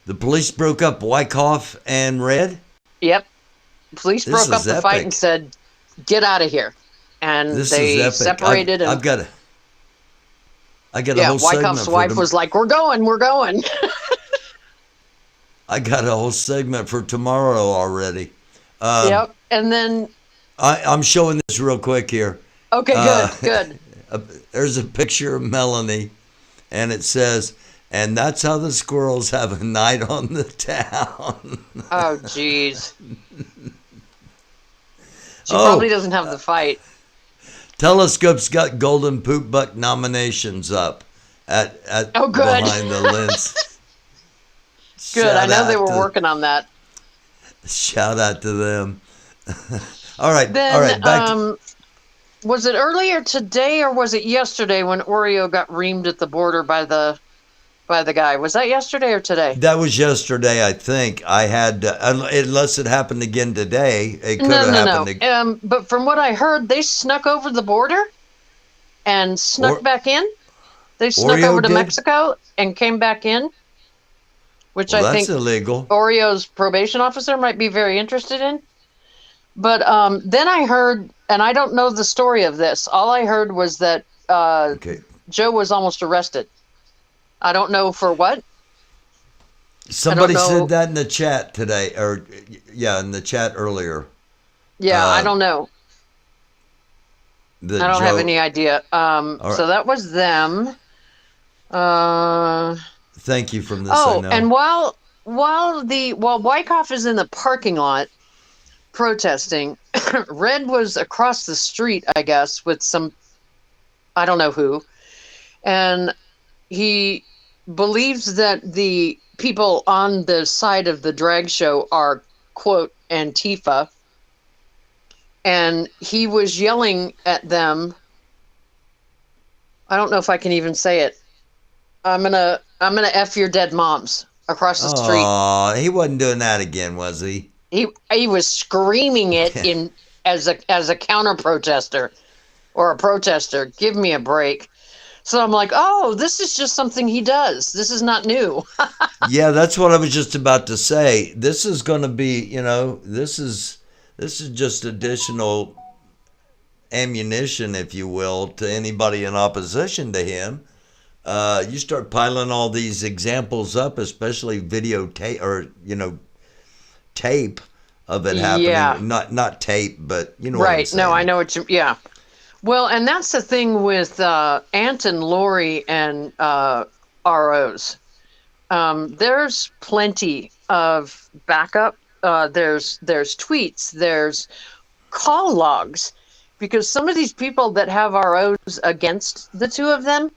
The police broke up Wyckoff and Red? Yep. Police broke up the fight and said, get out of here. And they separated. I got a whole segment. Wyckoff's wife was like, we're going. I got a whole segment for tomorrow already. Yep. And then I'm showing this real quick here. Okay, good. There's a picture of Melanie, and it says, and that's how the squirrels have a night on the town. Oh, jeez. She probably doesn't have the fight. Telescope's got Golden Poop Buck nominations up at behind the lens. Good. I know they were working on that. Shout out to them. All right. Then, was it earlier today or was it yesterday when Oreo got reamed at the border by the guy? Was that yesterday or today? That was yesterday, I think. I had, unless it happened again today, it could have happened again. But from what I heard, they snuck over the border and snuck back in. They snuck over to Mexico and came back in, which I think that's illegal. Oreo's probation officer might be very interested in. But then I heard, and I don't know the story of this. All I heard was that Joe was almost arrested. I don't know for what. Somebody said that in the chat today, in the chat earlier. Yeah, I don't know. I don't have any idea. So that was them. Thank you from this. Oh, and while Wyckoff is in the parking lot protesting, Red was across the street, I guess, with some, I don't know who, and he believes that the people on the side of the drag show are, quote, Antifa, and he was yelling at them. I don't know if I can even say it. I'm gonna F your dead moms across the street. Oh, he wasn't doing that again, was he? He was screaming it in as a counter protester or a protester. Give me a break. So I'm like, oh, this is just something he does. This is not new. Yeah, that's what I was just about to say. This is going to be, this is just additional ammunition, if you will, to anybody in opposition to him. You start piling all these examples up, especially videotape or tape of it happening. Yeah. Not tape, but what I'm right. saying. No, I know what you. Yeah. Well, and that's the thing with Ant and Lori and ROs. There's plenty of backup. There's tweets. There's call logs, because some of these people that have ROs against the two of them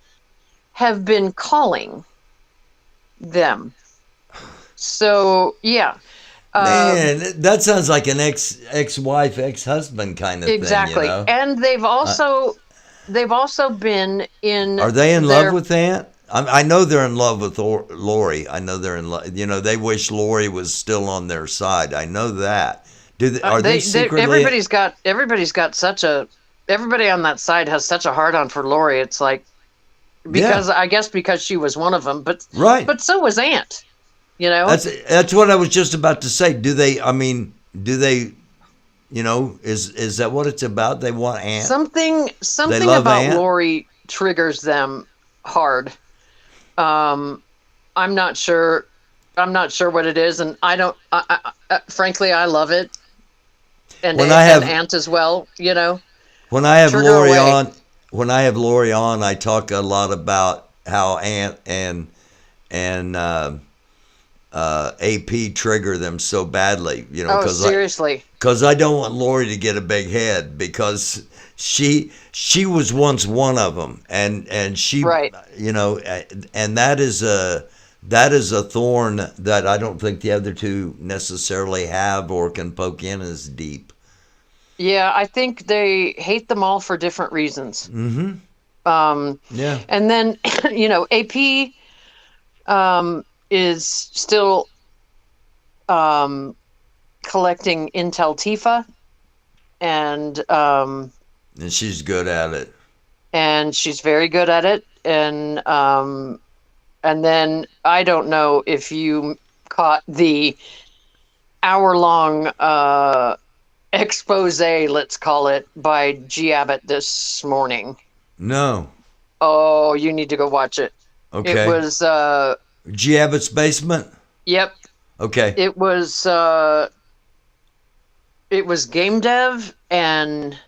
have been calling them. So yeah. Man, that sounds like an ex-wife, ex-husband kind of exactly. thing. And they've also been in. Are they in love with Ant? I know they're in love with Lori. I know they're in love. They wish Lori was still on their side. I know that. Are they secretly? Everybody on that side has such a hard on for Lori. It's like I guess because she was one of them, but right. But so was Ant. That's what I was just about to say. Do they? Is that what it's about? They want Ant. Something about Ant? Lori triggers them hard. I'm not sure what it is, and I don't. Frankly, I love it, and Ant as well. When I have Lori on, I talk a lot about how Ant and AP trigger them so badly, seriously. Because I don't want Lori to get a big head, because she was once one of them, and she, right. And that is a thorn that I don't think the other two necessarily have or can poke in as deep. Yeah, I think they hate them all for different reasons. Mm-hmm. Yeah. And then AP is still collecting Intel Tifa, and she's good at it. And she's very good at it. And then I don't know if you caught the hour-long expose, let's call it, by G. Abbott this morning? No. Oh, you need to go watch it. Okay. It was G. Abbott's basement? Yep. Okay. It was game dev, and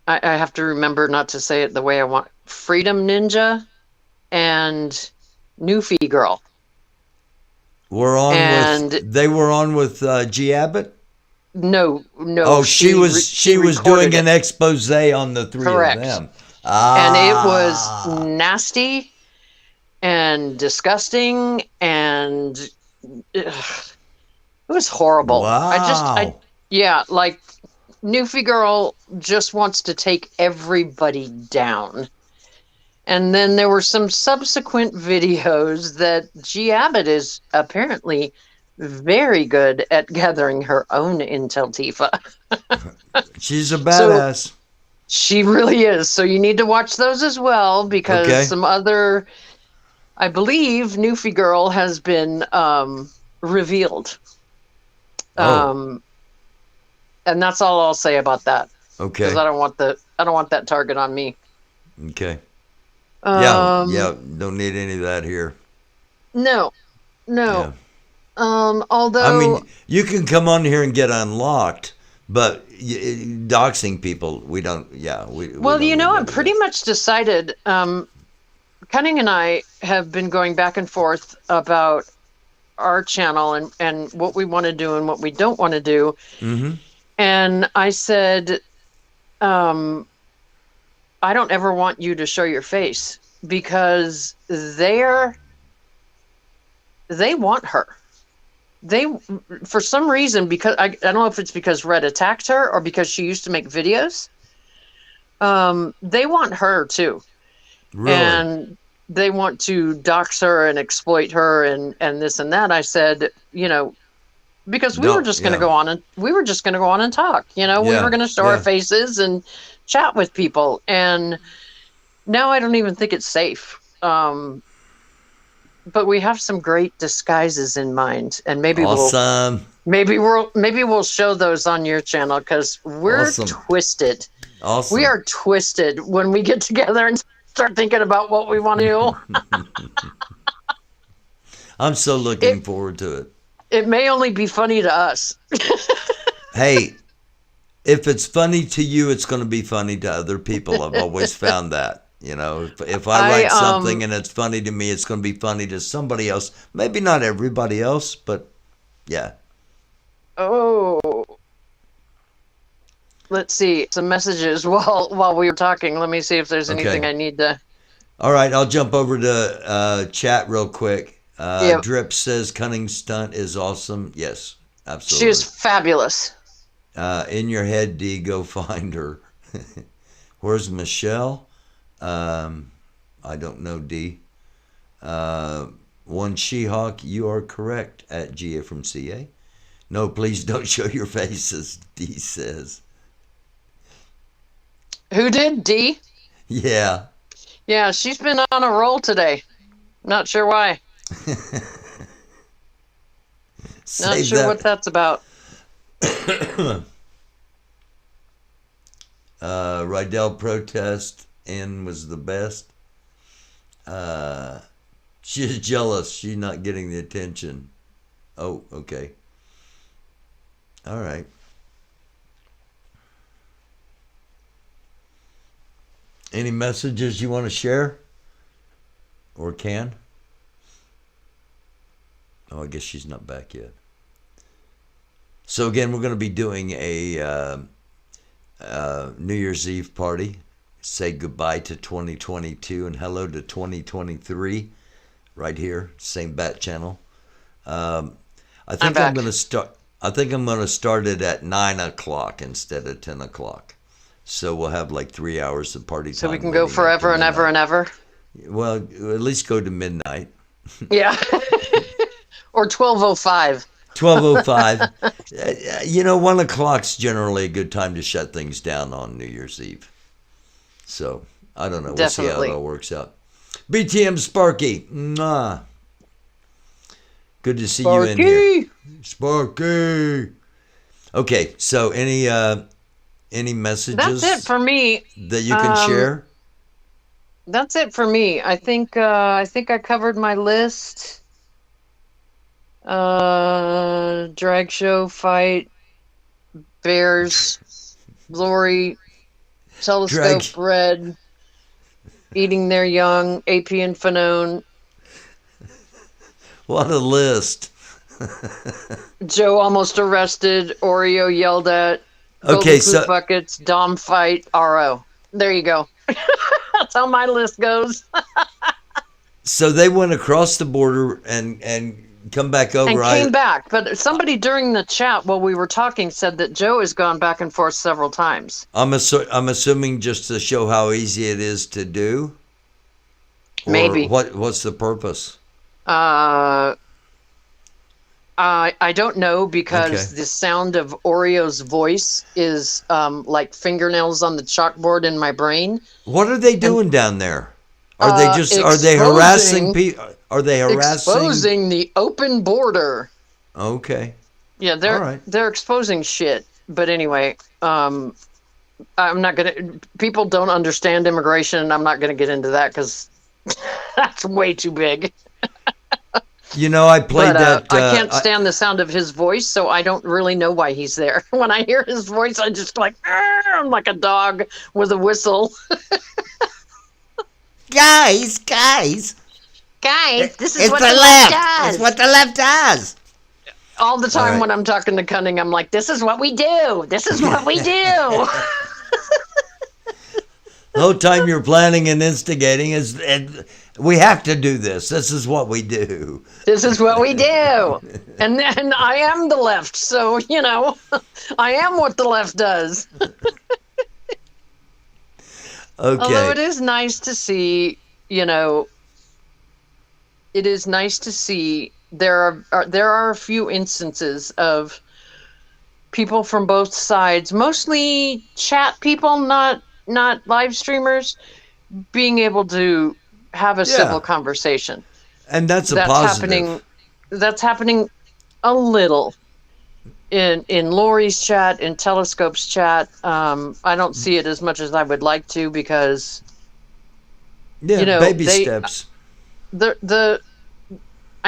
I have to remember not to say it the way I want. Freedom Ninja and Newfie Girl. They were on with G. Abbott? No. Oh, she was doing an expose on the three of them. And it was nasty and disgusting, and it was horrible. Wow. Like Newfie Girl just wants to take everybody down. And then there were some subsequent videos that G. Abbott is apparently very good at gathering her own intel, Tifa. She's a badass. She really is. So you need to watch those as well, because some other, I believe, Newfie Girl has been revealed. And that's all I'll say about that. Okay. Because I don't want that target on me. Okay. Yeah. Don't need any of that here. No. Yeah. Although, I mean, you can come on here and get unlocked, but doxing people, we don't. Yeah. Well, I'm pretty much decided. Cunning and I have been going back and forth about our channel and what we want to do and what we don't want to do. Mm-hmm. And I said, I don't ever want you to show your face, because they want her. They, for some reason, because I don't know if it's because Red attacked her or because she used to make videos. They want her too. Really? And they want to dox her and exploit her and this and that. I said, because we were just going to go on and talk. We were going to show our faces and chat with people. And now I don't even think it's safe. But we have some great disguises in mind, and maybe we'll show those on your channel, because we're twisted. Awesome. We are twisted when we get together and start thinking about what we want to do. I'm so looking forward to it. It may only be funny to us. Hey, if it's funny to you, it's going to be funny to other people. I've always found that. If I write something and it's funny to me, it's going to be funny to somebody else. Maybe not everybody else, but yeah. Oh. Let's see some messages while we were talking. Let me see if there's anything I need to. All right, I'll jump over to chat real quick. Drip says Cunning Stunt is awesome. Yes, absolutely. She is fabulous. In your head, D, go find her. Where's Michelle? I don't know, D. One She-Hawk, you are correct at GA from CA. No, please don't show your faces, D says. Who did? D? Yeah. Yeah, she's been on a roll today. Not sure why. Not sure what that's about. Rydell protest was the best. She's jealous. She's not getting the attention. Oh, okay. All right. Any messages you want to share? Or can? Oh, I guess she's not back yet. So again, we're going to be doing a New Year's Eve party. Say goodbye to 2022 and hello to 2023. Right here, same bat channel. I think I'm going to start. I think I'm going to start it at 9 o'clock instead of 10 o'clock. So we'll have like 3 hours of party time. So we can go forever and ever and ever? Well, at least go to midnight. Yeah. Or 12:05. 12:05. 1 o'clock's generally a good time to shut things down on New Year's Eve. So, I don't know. We'll see how it all works out. BTM Sparky. Mwah. Good to see you in here. Sparky. Okay, so any messages? That's it for me. That you can share? That's it for me. I think I covered my list. Drag show fight, bears, Lori, telescope red, eating their young, AP and Fanone. What a list. Joe almost arrested, Oreo yelled at, okay, Golden Poop buckets, Dom fight, RO. There you go. That's how my list goes. So they went across the border and come back over. And came back. But somebody during the chat while we were talking said that Joe has gone back and forth several times. I'm assuming just to show how easy it is to do? Or maybe. What's the purpose? I don't know, because the sound of Oreo's voice is like fingernails on the chalkboard in my brain. What are they doing down there? Are they harassing people? Are they harassing? Exposing the open border. Okay. Yeah, they're exposing shit. But anyway, I'm not gonna. People don't understand immigration, and I'm not gonna get into that because that's way too big. You know, I played that. I can't stand the sound of his voice, so I don't really know why he's there. When I hear his voice, I just I'm like a dog with a whistle. Guys, this is what the left does. It's what the left does. All the time when I'm talking to Cunning, I'm like, this is what we do. This is what we do. The whole time you're planning and instigating and we have to do this. This is what we do. This is what we do. And I am the left, so, you know, I am what the left does. Okay. Although it is nice to see, you know, it is nice to see there are a few instances of people from both sides, mostly chat people, not live streamers, being able to have a civil conversation. And that's positive. That's happening a little in Lori's chat, in Telescope's chat. I don't see it as much as I would like to, because you know, baby steps. I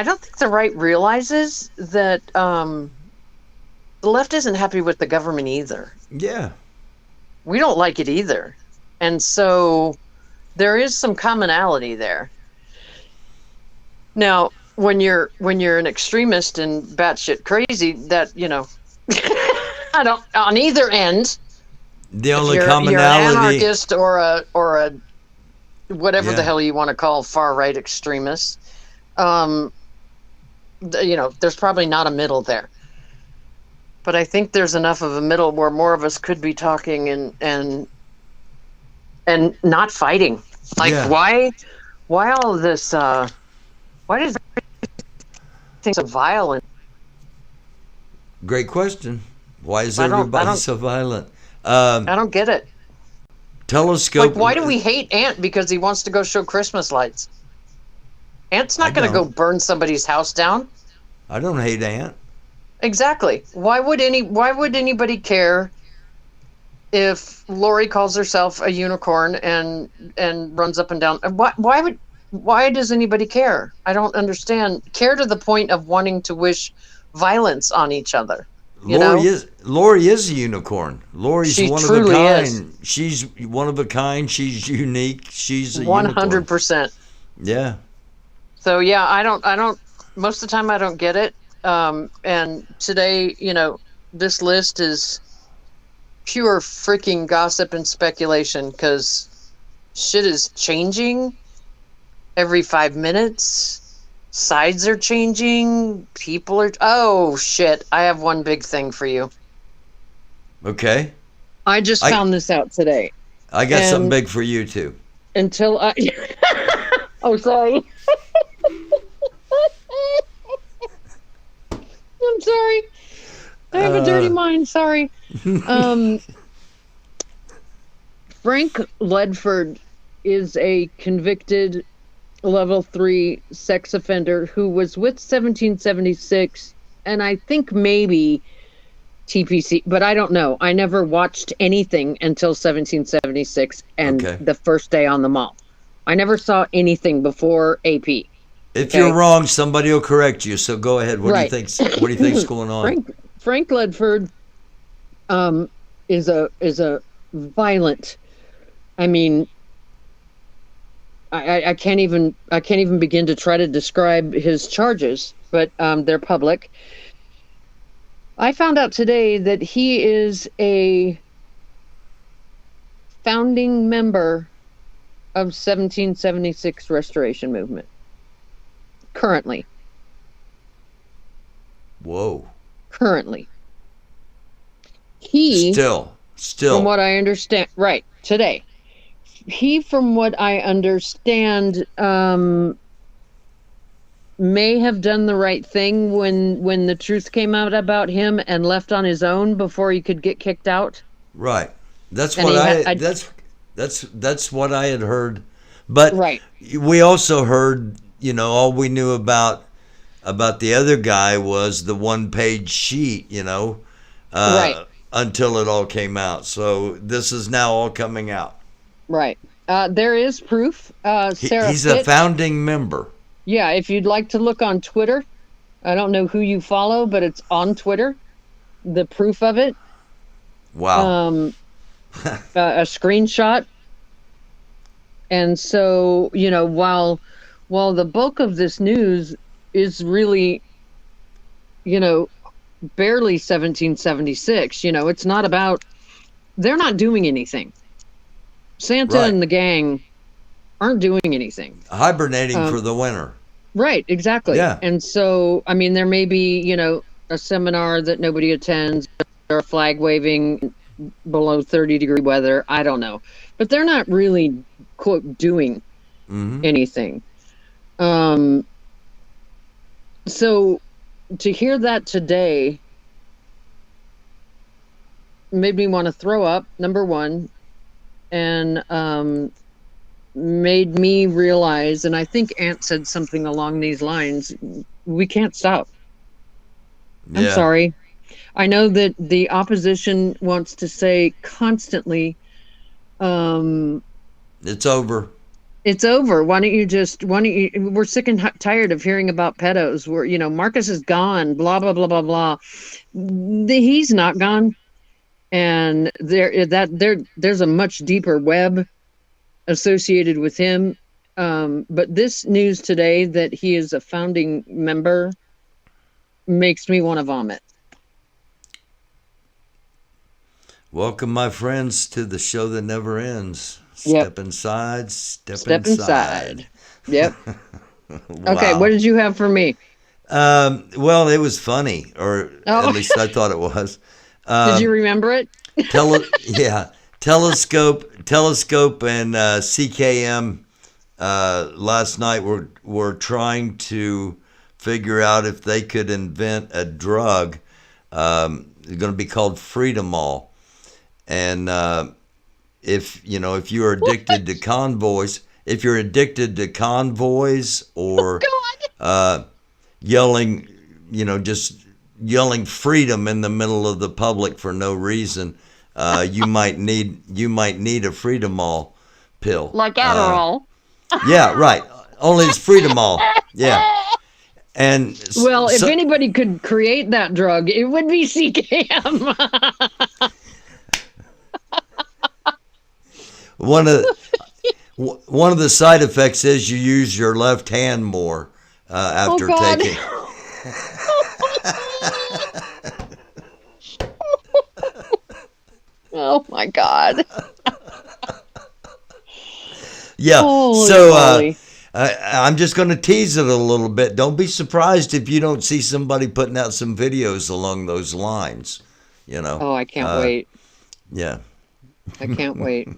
don't think the right realizes that the left isn't happy with the government either. Yeah. We don't like it either. And so there is some commonality there. Now, when you're an extremist and batshit crazy, that, you know, I don't, on either end. The only commonality, you're an anarchist or a whatever the hell you want to call far right extremists. You know, there's probably not a middle there. But I think there's enough of a middle where more of us could be talking and not fighting. Like, why all of this? Why does everything so violent? Great question. Why is everybody so violent? I don't get it. Telescope. Like, why do we hate Ant because he wants to go show Christmas lights? Ant's not going to go burn somebody's house down. I don't hate Ant. Exactly. Why would anybody care if Lori calls herself a unicorn and runs up and down? Why does anybody care? I don't understand. Care to the point of wanting to wish violence on each other. Lori is a unicorn. Lori's one of a kind. Is. She's one of a kind. She's unique. She's a 100%. Yeah. So yeah, I don't. Most of the time, I don't get it. And today, you know, this list is pure freaking gossip and speculation, because shit is changing every 5 minutes. Sides are changing. People are... Oh, shit. I have one big thing for you. Okay. I just found this out today. I got something big for you, too. Until I... Oh, sorry. I'm sorry. I have a dirty mind. Sorry. Frank Ledford is a convicted level 3 sex offender who was with 1776, and I think maybe TPC, but I don't know. I never watched anything until 1776 and the first day on the mall. I never saw anything before AP. If you're wrong, somebody will correct you. So go ahead. What do you think's going on? Frank Ledford is a violent. I mean, I can't even begin to try to describe his charges, but they're public. I found out today that he is a founding member of 1776 Restoration Movement. Currently. Whoa. Currently. He still from what I understand, right, today. He, from what I understand, may have done the right thing when the truth came out about him and left on his own before he could get kicked out. Right. That's what that's what I had heard. But we also heard, all we knew about the other guy was the one-page sheet, until it all came out. So this is now all coming out. Right. There is proof. Sarah he's a founding member. Yeah, if you'd like to look on Twitter, I don't know who you follow, but it's on Twitter. The proof of it. Wow. A screenshot. And so, while the bulk of this news is really, barely 1776, it's not about, they're not doing anything. Santa and the gang aren't doing anything. Hibernating for the winter. Right, exactly. Yeah. And so, I mean, there may be, a seminar that nobody attends or a flag waving below 30-degree weather. I don't know. But they're not really, quote, doing anything. So to hear that today made me want to throw up, number one, and made me realize, and I think Ant said something along these lines, we can't stop. I'm sorry. I know that the opposition wants to say constantly, it's over. It's over. Why don't you, we're sick and tired of hearing about pedos. Marcus is gone, blah, blah, blah, blah, blah. He's not gone. And there's a much deeper web associated with him. But this news today that he is a founding member makes me want to vomit. Welcome, my friends, to the show that never ends. Yep. Step inside, step inside. Yep. Wow. Okay, what did you have for me? Well, it was funny, or at least I thought it was. Did you remember it? Telescope and CKM last night were trying to figure out if they could invent a drug. It's going to be called Freedomol. And if you're addicted to convoys, or yelling, just yelling freedom in the middle of the public for no reason, you might need a Freedomol pill. Like Adderall. Yeah, right. Only it's Freedomol. Yeah. And if anybody could create that drug, it would be CKM. One of the side effects is you use your left hand more after taking. Oh my God. Yeah. Holy so moly. I'm just going to tease it a little bit. Don't be surprised if you don't see somebody putting out some videos along those lines. Oh, I can't wait. Yeah. I can't wait.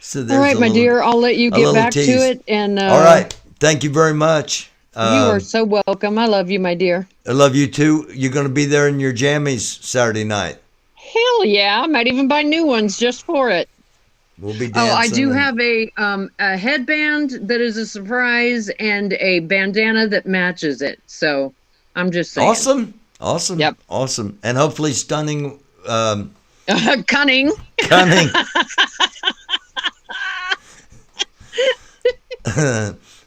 So all right, my dear, I'll let you get back to it. And all right. Thank you very much. You are so welcome. I love you, my dear. I love you too. You're going to be there in your jammies Saturday night. Hell yeah. I might even buy new ones just for it. We'll be dancing. Oh, I do have a headband that is a surprise and a bandana that matches it. So I'm just saying. Awesome. Yep. Awesome. And hopefully stunning. Cunning.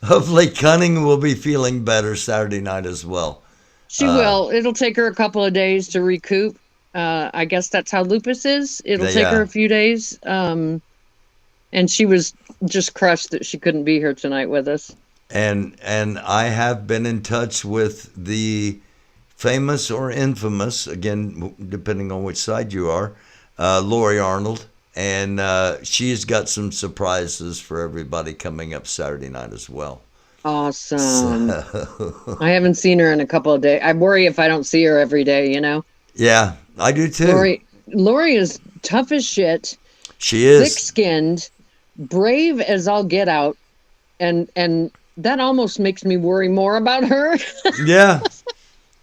Hopefully Cunning will be feeling better Saturday night as well. She will. It'll take her a couple of days to recoup. I guess that's how lupus is. It'll take her a few days. And she was just crushed that she couldn't be here tonight with us. And I have been in touch with the famous or infamous, again, depending on which side you are, Lori Arnold. And she's got some surprises for everybody coming up Saturday night as well. Awesome. So. I haven't seen her in a couple of days. I worry if I don't see her every day, you know? Yeah, I do too. Lori is tough as shit. She is. Thick-skinned, brave as all get out. And that almost makes me worry more about her. Yeah.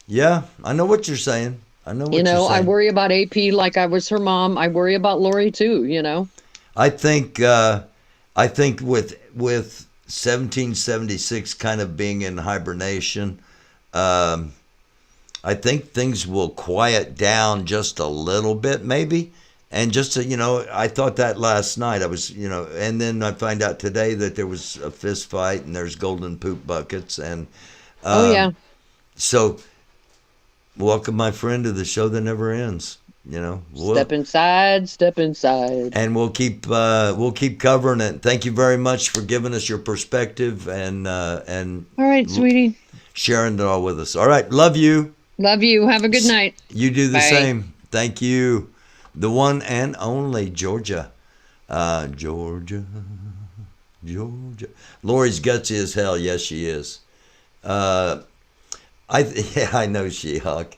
Yeah, I know what you're saying. I know what you're saying. I worry about AP like I was her mom. I worry about Lori too, you know? I think with 1776 kind of being in hibernation, I think things will quiet down just a little bit, maybe. And just to, I thought that last night. I was, and then I find out today that there was a fist fight and there's golden poop buckets. And oh, yeah. So, welcome, my friend, to the show that never ends. Step inside. And we'll keep covering it. Thank you very much for giving us your perspective and all right, sweetie, sharing it all with us. All right, love you. Have a good night. You do the Bye. same. Thank you. The one and only Georgia. Georgia. Lori's gutsy as hell. Yes, she is. I know, She-Hulk.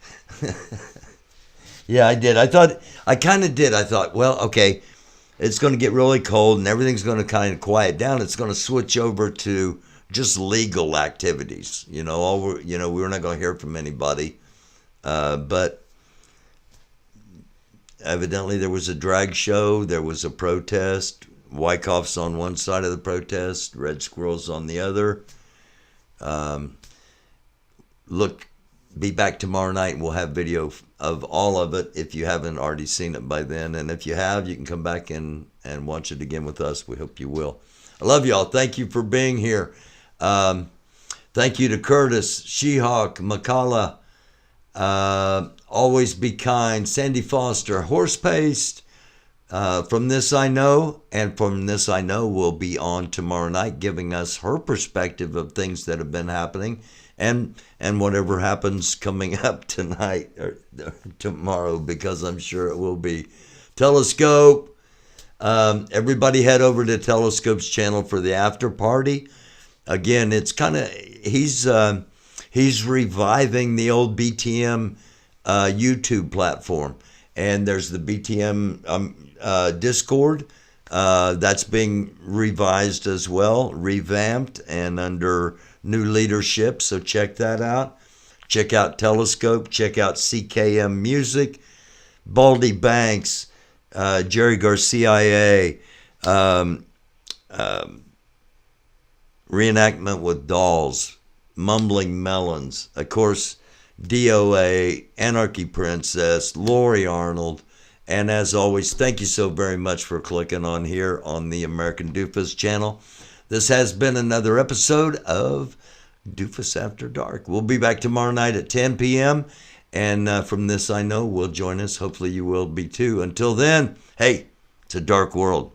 Yeah, I did. I thought, well, okay, it's going to get really cold and everything's going to kind of quiet down. It's going to switch over to just legal activities. We're not going to hear from anybody. But evidently there was a drag show. There was a protest. Wyckoff's on one side of the protest. Red Squirrel's on the other. Be back tomorrow night and we'll have video of all of it if you haven't already seen it by then. And if you have, you can come back and watch it again with us. We hope you will. I love y'all. Thank you for being here. Thank you to Curtis, She-Hulk, McCullough, Always Be Kind, Sandy Foster, Horse Paste, From This I Know, and From This I Know will be on tomorrow night giving us her perspective of things that have been happening. And whatever happens coming up tonight or tomorrow, because I'm sure it will be. Telescope. Everybody head over to Telescope's channel for the after party. Again, it's kind of, he's reviving the old BTM YouTube platform. And there's the BTM Discord. That's being revised as well, revamped, and under new leadership, so check that out. Check out Telescope. Check out CKM Music, Baldy Banks, Jerry Garcia, Reenactment with Dolls, Mumbling Melons, of course, DOA, Anarchy Princess, Lori Arnold, and as always, thank you so very much for clicking on here on the American Dufus channel. This has been another episode of Dufus After Dark. We'll be back tomorrow night at 10 p.m. And From This I Know will join us. Hopefully you will be too. Until then, hey, it's a dark world.